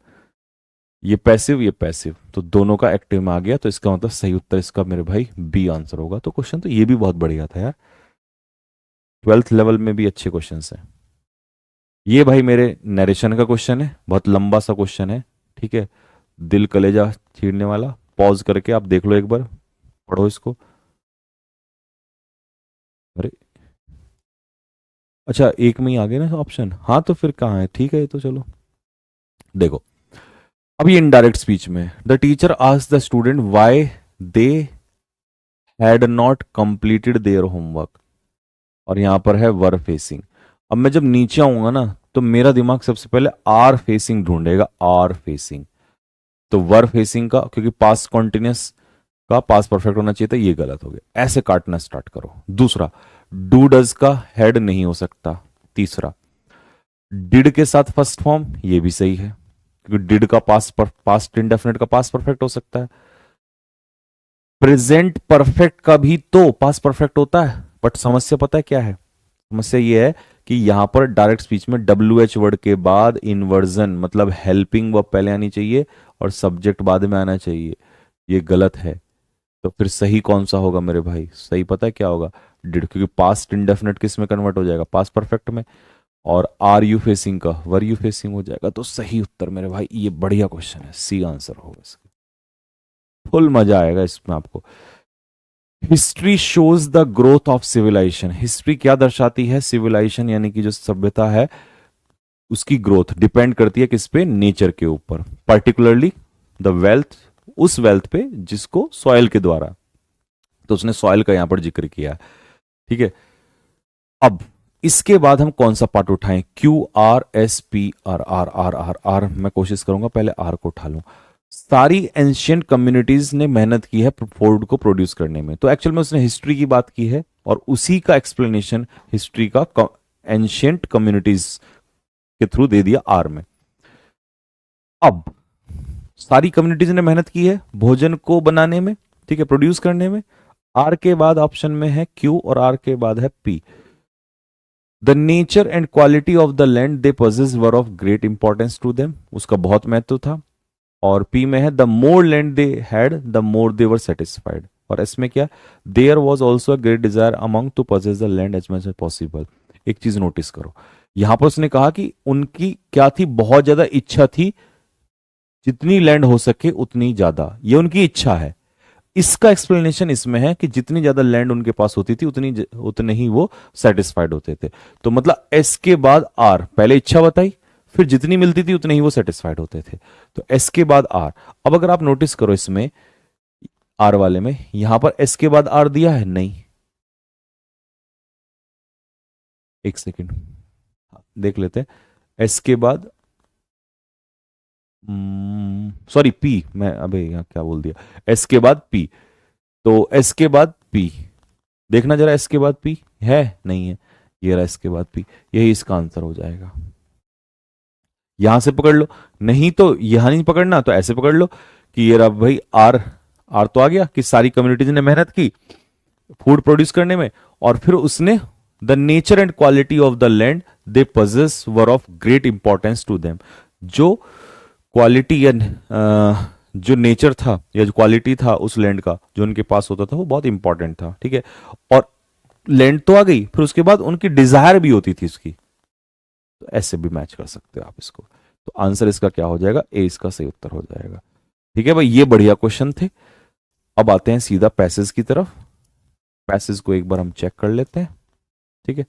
ये पैसिव, ये पैसिव, तो दोनों का एक्टिव में आ गया, तो इसका मतलब सही उत्तर इसका मेरे भाई बी आंसर होगा। तो क्वेश्चन तो ये भी बहुत बढ़िया था यार, 12th लेवल में भी अच्छे क्वेश्चंस हैं। ये भाई मेरे नरेशन का क्वेश्चन है, बहुत लंबा सा क्वेश्चन है, ठीक है, दिल कलेजा छीनने वाला, पॉज करके आप देख लो एक बार, पढ़ो इसको। अरे अच्छा, एक में ही आ गए ना ऑप्शन, हाँ तो फिर कहाँ है, ठीक है, ये तो चलो देखो। अब ये इनडायरेक्ट स्पीच में, the teacher asked the student why they had not completed their homework, और यहां पर है वर फेसिंग। अब मैं जब नीचे आऊंगा ना, तो मेरा दिमाग सबसे पहले आर फेसिंग ढूंढेगा, आर फेसिंग, तो वर फेसिंग का, क्योंकि पास्ट कॉन्टिन्यूस का पास्ट परफेक्ट होना चाहिए था, ये गलत हो गया, ऐसे काटना स्टार्ट करो। दूसरा, डू डज का हेड नहीं हो सकता। तीसरा, डिड के साथ फर्स्ट फॉर्म, ये भी सही है, क्योंकि डिड का पास्ट इंडेफिनिट का पास्ट परफेक्ट हो सकता है। प्रेजेंट परफेक्ट का भी तो पास्ट परफेक्ट होता है, बट समस्या पता है क्या है, समस्या ये है कि यहां पर डायरेक्ट स्पीच में WH वर्ड के बाद इन्वर्जन, मतलब हेल्पिंग वर्ब पहले आनी चाहिए और सब्जेक्ट बाद में आना चाहिए, ये गलत है। तो फिर सही कौन सा होगा मेरे भाई, सही पता है क्या होगा, डिड, क्योंकि पास्ट इंडेफिनिट किस में कन्वर्ट हो जाएगा, पास्ट परफेक्ट में, और आर यू फेसिंग का वर यू फेसिंग हो जाएगा। तो सही उत्तर मेरे भाई, ये बढ़िया क्वेश्चन है, सी आंसर होगा इसका, फुल मजा आएगा इसमें आपको। History shows the growth of civilisation, history क्या दर्शाती है, सिविलाइजेशन यानी कि जो सभ्यता है उसकी ग्रोथ डिपेंड करती है किस पे, नेचर के ऊपर, पर्टिकुलरली द वेल्थ, उस वेल्थ पे जिसको सॉइल के द्वारा, तो उसने सॉइल का यहां पर जिक्र किया, ठीक है। अब इसके बाद हम कौन सा पार्ट उठाएं, QRSPRRRRR, मैं कोशिश करूंगा पहले आर को उठा लूं। सारी एंशियंट कम्युनिटीज ने मेहनत की है फोर्ड को प्रोड्यूस करने में, तो एक्चुअल में उसने हिस्ट्री की बात की है और उसी का एक्सप्लेनेशन हिस्ट्री का एंशियंट कम्युनिटीज के थ्रू दे दिया आर में। अब सारी कम्युनिटीज ने मेहनत की है भोजन को बनाने में, ठीक है, प्रोड्यूस करने में, आर के बाद ऑप्शन में है क्यू और आर के बाद है P. The nature and quality of the land they possess were of great importance to them, उसका बहुत महत्व था। और पी में है the more land they had the more they were satisfied, और इसमें क्या, there was also a great desire among to possess the land as much as possible. एक चीज नोटिस करो, यहां पर उसने कहा कि उनकी क्या थी, बहुत ज्यादा इच्छा थी, जितनी लैंड हो सके उतनी ज्यादा, ये उनकी इच्छा है। इसका एक्सप्लेनेशन इसमें है कि जितनी ज्यादा लैंड उनके पास होती थी उतने ही वो सेटिस्फाइड होते थे। तो मतलब एस के बाद आर, पहले इच्छा बताई, फिर जितनी मिलती थी उतने ही वो सेटिस्फाइड होते थे, तो एस के बाद आर। अब अगर आप नोटिस करो इसमें आर वाले में, यहां पर एस के बाद आर दिया है नहीं, एक सेकेंड देख लेते हैं, एस के बाद, सॉरी पी, मैं अबे यहाँ क्या बोल दिया, एस के बाद पी, तो एस के बाद पी, देखना जरा एस के बाद पी है नहीं है, ये रहा एस के बाद पी, यही इसका आंसर हो जाएगा। यहां से पकड़ लो, नहीं तो यहां नहीं पकड़ना, तो ऐसे पकड़ लो कि ये रहा भाई आर, आर तो आ गया कि सारी कम्युनिटीज ने मेहनत की फूड प्रोड्यूस करने में, और फिर उसने the nature and quality of the land they possess were of great importance to them, जो क्वालिटी या जो नेचर था या जो क्वालिटी था उस लैंड का जो उनके पास होता था वो बहुत इंपॉर्टेंट था, ठीक है। और लैंड तो आ गई, फिर उसके बाद उनकी डिजायर भी होती थी इसकी, तो ऐसे भी मैच कर सकते हो आप इसको। तो आंसर इसका क्या हो जाएगा, ए इसका सही उत्तर हो जाएगा, ठीक है भाई। ये बढ़िया क्वेश्चन थे। अब आते हैं सीधा पैसेज की तरफ, पैसेज को एक बार हम चेक कर लेते हैं, ठीक है।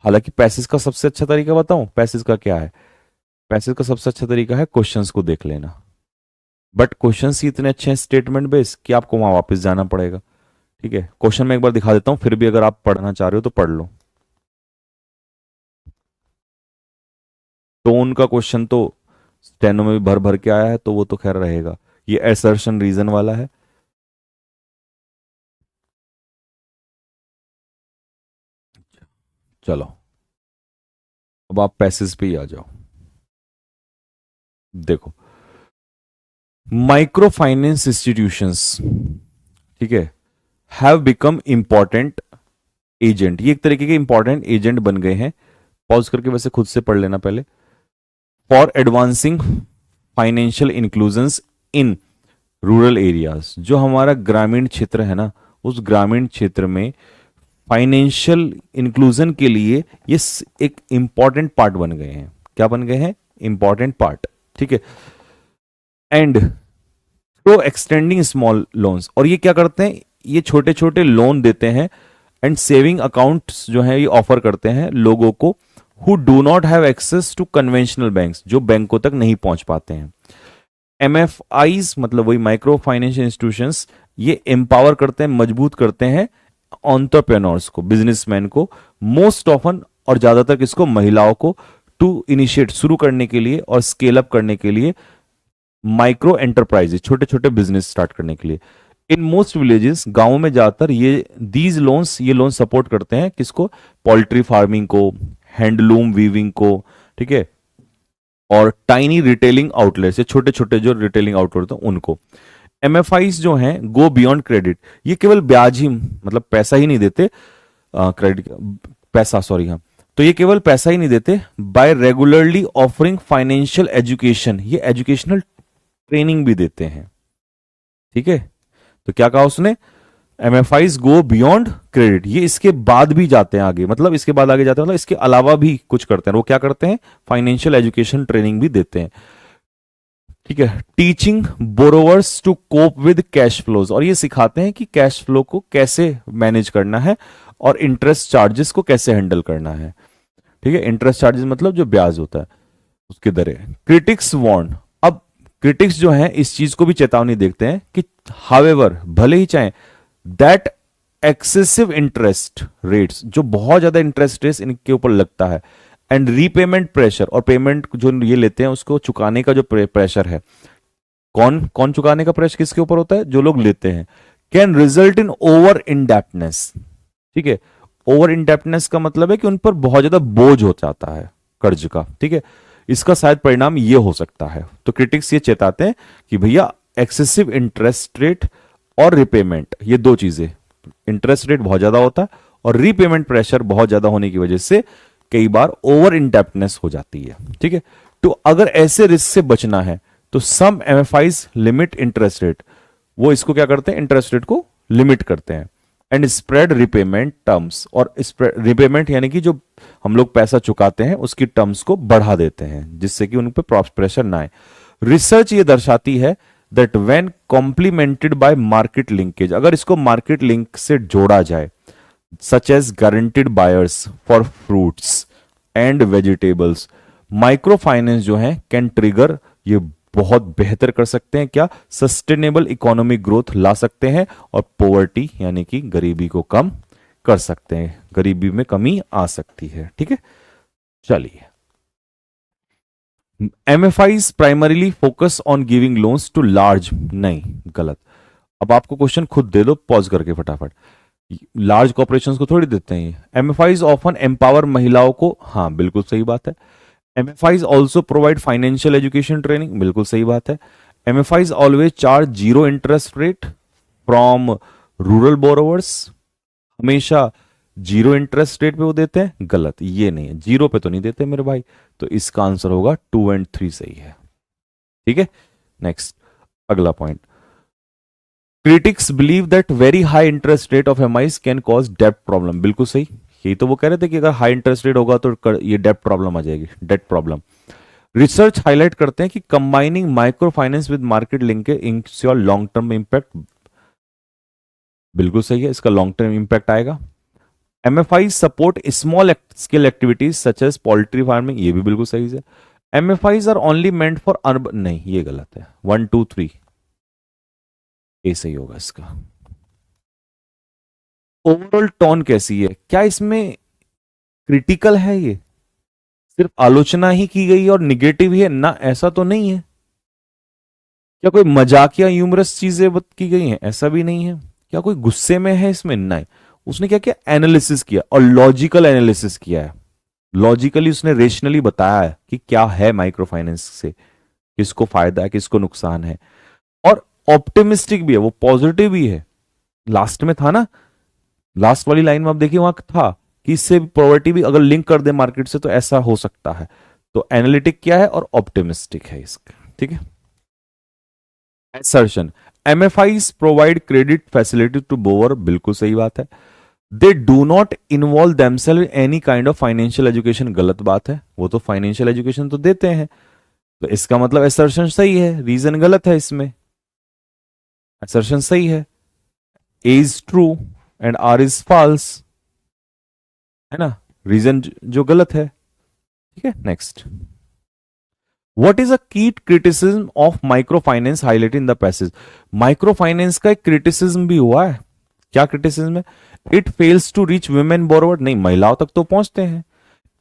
हालांकि पैसेज का सबसे अच्छा तरीका बताऊं, पैसेज का क्या है, पैसेज का सबसे अच्छा तरीका है क्वेश्चंस को देख लेना। बट क्वेश्चंस ही इतने अच्छे हैं स्टेटमेंट बेस्ड कि आपको वहां वापस जाना पड़ेगा। ठीक है, क्वेश्चन में एक बार दिखा देता हूं, फिर भी अगर आप पढ़ना चाह रहे हो तो पढ़ लो। टोन का क्वेश्चन तो स्टेनो में भी भर भर के आया है, तो वो तो खैर रहेगा। ये असर्शन रीजन वाला है। चलो, अब आप पैसेज पे ही आ जाओ। देखो, माइक्रो फाइनेंस इंस्टीट्यूशंस, ठीक है, हैव बिकम इंपॉर्टेंट एजेंट। ये एक तरीके के इंपॉर्टेंट एजेंट बन गए हैं। पॉज करके वैसे खुद से पढ़ लेना पहले। For advancing financial inclusions in rural areas, जो हमारा ग्रामीण क्षेत्र है ना, उस ग्रामीण क्षेत्र में फाइनेंशियल इंक्लूजन के लिए ये एक इंपॉर्टेंट पार्ट बन गए हैं। क्या बन गए हैं? Important part. ठीक है। And through extending small loans, और ये क्या करते हैं, ये छोटे छोटे लोन देते हैं एंड सेविंग अकाउंट्स जो है ये ऑफर करते हैं लोगों को who do not have access to conventional banks, जो बैंकों तक नहीं पहुंच पाते हैं। एमएफआईज मतलब वही माइक्रो फाइनेंशियल इंस्टीट्यूशंस, ये एम्पावर करते हैं, मजबूत करते हैं एंटरप्रेन्योर्स को, बिजनेसमैन को, मोस्ट ऑफन और ज्यादातर किसको, महिलाओं को, टू इनिशिएट शुरू करने के लिए और स्केल अप करने के लिए माइक्रो एंटरप्राइजेस, छोटे छोटे बिजनेस स्टार्ट करने के लिए। इन मोस्ट विलेजेस, गांवों में ज्यादातर ये दीज लोन्स, ये लोन सपोर्ट करते हैं किसको, पोल्ट्री फार्मिंग को, हैंडलूम वीविंग को, ठीक है, और टाइनी रिटेलिंग आउटलेट्स, ये छोटे छोटे जो रिटेलिंग आउटलेट हैं उनको। एमएफआईज जो हैं गो बियॉन्ड क्रेडिट, ये केवल ब्याज ही मतलब पैसा ही नहीं देते, क्रेडिट पैसा सॉरी हाँ, तो ये केवल पैसा ही नहीं देते, by regularly offering financial education, ये एजुकेशनल ट्रेनिंग भी देते हैं। ठीक है, तो क्या कहा उसने, एमएफआईज गो बियॉन्ड क्रेडिट, ये इसके बाद भी जाते हैं आगे, मतलब इसके बाद आगे जाते हैं, मतलब इसके अलावा भी कुछ करते हैं। वो क्या करते हैं, फाइनेंशियल एजुकेशन ट्रेनिंग भी देते हैं। ठीक है, teaching borrowers to cope with cash flows, और ये सिखाते हैं कि कैश फ्लो को कैसे मैनेज करना है और इंटरेस्ट चार्जेस को कैसे हैंडल करना है। ठीक है, इंटरेस्ट चार्जेस मतलब जो ब्याज होता है उसकी दरें। क्रिटिक्स वार्न, अब क्रिटिक्स जो हैं इस चीज को भी चेतावनी देखते हैं कि हावेवर, भले ही चाहे, दैट एक्सेसिव इंटरेस्ट रेट्स, जो बहुत ज्यादा इंटरेस्ट रेट्स इनके ऊपर लगता है, एंड रीपेमेंट प्रेशर, और पेमेंट जो ये लेते हैं उसको चुकाने का जो प्रेशर है, कौन कौन चुकाने का प्रेशर किसके ऊपर होता है, जो लोग लेते हैं, can result in over indebtedness. ठीक है, ओवर इंडेप्टनेस का मतलब है कि उन पर बहुत ज्यादा बोझ हो जाता है कर्ज का। ठीक है, इसका शायद परिणाम ये हो सकता है। तो क्रिटिक्स ये चेताते हैं कि भैया एक्सेसिव इंटरेस्ट रेट और रिपेमेंट, ये दो चीजें, इंटरेस्ट रेट बहुत ज्यादा होता है और रीपेमेंट प्रेशर बहुत ज्यादा होने की वजह से कई बार ओवर इंडेप्टनेस हो जाती है। ठीक है, तो अगर ऐसे रिस्क से बचना है तो सम एमएफआईज लिमिट इंटरेस्ट रेट, वो इसको क्या करते हैं, इंटरेस्ट रेट को लिमिट करते हैं, एंड स्प्रेड रिपेमेंट टर्म्स, और रिपेमेंट यानी कि जो हम लोग पैसा चुकाते हैं उसकी टर्म्स को बढ़ा देते हैं जिससे कि उन पर प्रेशर ना आए। रिसर्च ये दर्शाती है that when complemented by market linkage, अगर इसको मार्केट लिंक से जोड़ा जाए, such as guaranteed buyers for fruits and vegetables, micro finance जो है कैन ट्रिगर, ये बहुत बेहतर कर सकते हैं क्या, सस्टेनेबल इकोनॉमिक ग्रोथ ला सकते हैं और पोवर्टी यानी कि गरीबी को कम कर सकते हैं, गरीबी में कमी आ सकती है। ठीक है, चलिए, MFIs primarily focus on giving loans to large, नहीं गलत, अब आपको क्वेश्चन खुद दे दो पॉज करके फटाफट, लार्ज कॉर्पोरेशंस को थोड़ी देते हैं। एमएफआईज ऑफन एम्पावर महिलाओं को, हाँ बिल्कुल सही बात है। MFIs also provide financial education training, बिल्कुल सही बात है। MFIs always charge zero interest rate from rural borrowers, हमेशा जीरो इंटरेस्ट रेट पे वो देते हैं, गलत, ये नहीं है, जीरो पे तो नहीं देते मेरे भाई, तो इसका आंसर होगा 2 और 3 सही है। ठीक है, नेक्स्ट अगला point, critics believe that very high interest rate of MIs can cause डेब्ट प्रॉब्लम, बिल्कुल सही, यही तो वो कह रहे थे कि अगर हाई इंटरेस्ट रेट होगा तो ये डेब्ट प्रॉब्लम आ जाएगी, डेट प्रॉब्लम। रिसर्च हाईलाइट करते हैं कि combining micro finance with market linkage ensure long term impact, बिल्कुल सही है, इसका लॉन्ग टर्म इंपैक्ट आएगा। MFI support small scale activities such as poultry farming, ये भी बिल्कुल सही है। MFIs are only meant for urban, नहीं ये गलत है। 1 2 3 ये सही होगा इसका। ओवरऑल टोन कैसी है, क्या इसमें क्रिटिकल है, ये सिर्फ आलोचना ही की गई और निगेटिव ही है ना, ऐसा तो नहीं है। क्या कोई मजाक या ह्यूमरस चीजें की गई हैं, ऐसा भी नहीं है। क्या कोई गुस्से में है इसमें, नहीं। उसने क्या किया, एनालिसिस किया और लॉजिकल एनालिसिस किया है। लॉजिकली उसने रेशनली बताया है कि क्या है माइक्रो फाइनेंस से, किसको फायदा है किसको नुकसान है, और ऑप्टिमिस्टिक भी है, वो पॉजिटिव भी है। लास्ट में था ना, लास्ट वाली लाइन में आप देखिए वहां था कि इससे पॉवर्टी भी अगर लिंक कर दे मार्केट से तो ऐसा हो सकता है। तो एनालिटिक क्या है और ऑप्टिमिस्टिक है इसका, ठीक है। Assertion, MFIs provide credit facility to borrower, बिल्कुल सही बात है। They do not involve themselves in any kind of financial education, गलत बात है। वो तो फाइनेंशियल एजुकेशन तो देते हैं, तो इसका मतलब एसर्शन सही है, रीजन गलत है इसमें। एसर्शन सही है, A is true and R is false, है ना, रीजन जो गलत है, ठीक है। Next, what is a key criticism of micro finance highlighted in the passage. Micro finance का एक क्रिटिसिज्म भी हुआ है, क्या क्रिटिसिज्म है, it fails to reach women borrower, नहीं महिलाओं तक तो पहुंचते हैं।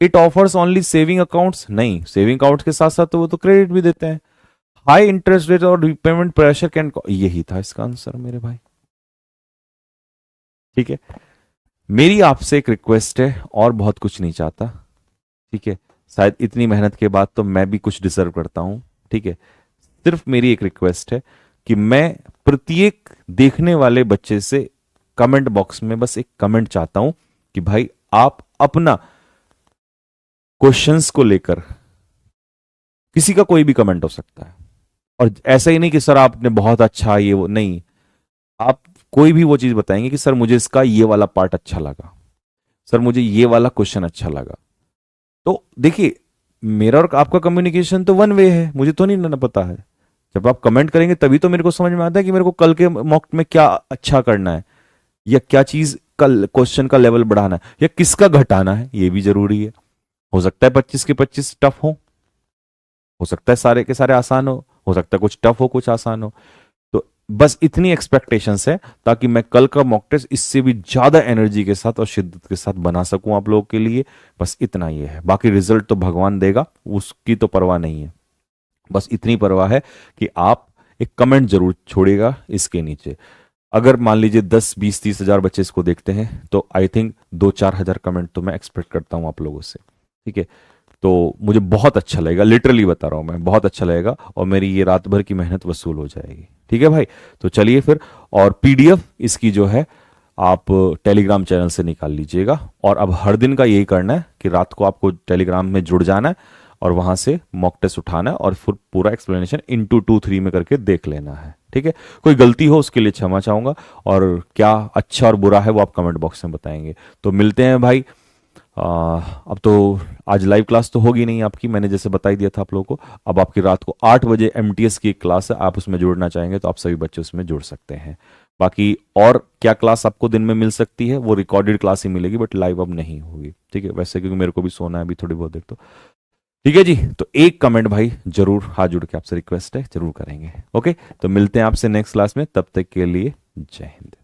It offers only saving accounts, नहीं सेविंग अकाउंट्स के साथ साथ तो वो तो क्रेडिट भी देते हैं। हाई इंटरेस्ट रेट और रिपेमेंट प्रेशर कैन, यही था इसका आंसर मेरे भाई, ठीक है। मेरी आपसे एक रिक्वेस्ट है, और बहुत कुछ नहीं चाहता, ठीक है। शायद इतनी मेहनत के बाद तो मैं भी कुछ डिजर्व करता हूं, ठीक है। सिर्फ मेरी एक रिक्वेस्ट है कि मैं प्रत्येक देखने वाले बच्चे से कमेंट बॉक्स में बस एक कमेंट चाहता हूं कि भाई आप अपना क्वेश्चंस को लेकर, किसी का कोई भी कमेंट हो सकता है, और ऐसा ही नहीं कि सर आपने बहुत अच्छा ये वो, नहीं, आप कोई भी वो चीज बताएंगे कि सर मुझे इसका ये वाला पार्ट अच्छा लगा, सर मुझे ये वाला क्वेश्चन अच्छा लगा। तो देखिए, मेरा और आपका कम्युनिकेशन तो वन वे है, मुझे तो नहीं ना पता है। जब आप कमेंट करेंगे तभी तो मेरे को समझ में आता है कि मेरे को कल के मॉक में क्या अच्छा करना है, या क्या चीज कल क्वेश्चन का लेवल बढ़ाना है, या किसका घटाना है, ये भी जरूरी है। हो सकता है 25 के 25 टफ हो सकता है सारे के सारे आसान हो सकता है कुछ टफ हो कुछ आसान हो। तो बस इतनी एक्सपेक्टेशंस है ताकि मैं कल का मॉक टेस्ट इससे भी ज्यादा एनर्जी के साथ और शिद्दत के साथ बना सकूं आप लोगों के लिए। बस इतना ही है, बाकी रिजल्ट तो भगवान देगा, उसकी तो परवाह नहीं है। बस इतनी परवाह है कि आप एक कमेंट जरूर छोड़िएगा इसके नीचे। अगर मान लीजिए 10 20 30 हजार बच्चे इसको देखते हैं तो आई थिंक 2 4 हजार कमेंट तो मैं एक्सपेक्ट करता हूं आप लोगों से, ठीक है। तो मुझे बहुत अच्छा लगेगा, लिटरली बता रहा हूं मैं, बहुत अच्छा लगेगा, और मेरी ये रात भर की मेहनत वसूल हो जाएगी, ठीक है भाई। तो चलिए फिर, और पीडीएफ इसकी जो है आप टेलीग्राम चैनल से निकाल लीजिएगा, और अब हर दिन का यही करना है कि रात को आपको टेलीग्राम में जुड़ जाना है और वहां से मॉक टेस्ट उठाना है और फिर पूरा एक्सप्लेनेशन इंटू 2 3 में करके देख लेना है, ठीक है। कोई गलती हो उसके लिए क्षमा चाहूंगा, और क्या अच्छा और बुरा है वो आप कमेंट बॉक्स में बताएंगे। तो मिलते हैं भाई। अब तो आज लाइव क्लास तो होगी नहीं आपकी, मैंने जैसे बता ही दिया था आप लोगों को। अब आपकी रात को 8 बजे एमटीएस की एक क्लास है, आप उसमें जुड़ना चाहेंगे तो आप सभी बच्चे उसमें जुड़ सकते हैं। बाकी और क्या क्लास आपको दिन में मिल सकती है, वो रिकॉर्डेड क्लास ही मिलेगी, बट लाइव अब नहीं होगी, ठीक है। वैसे क्योंकि मेरे को भी सोना है अभी थोड़ी बहुत देर, तो ठीक है जी। तो एक कमेंट भाई जरूर, हाथ जुड़ के आपसे रिक्वेस्ट है, जरूर करेंगे। ओके, तो मिलते हैं आपसे नेक्स्ट क्लास में, तब तक के लिए जय हिंद।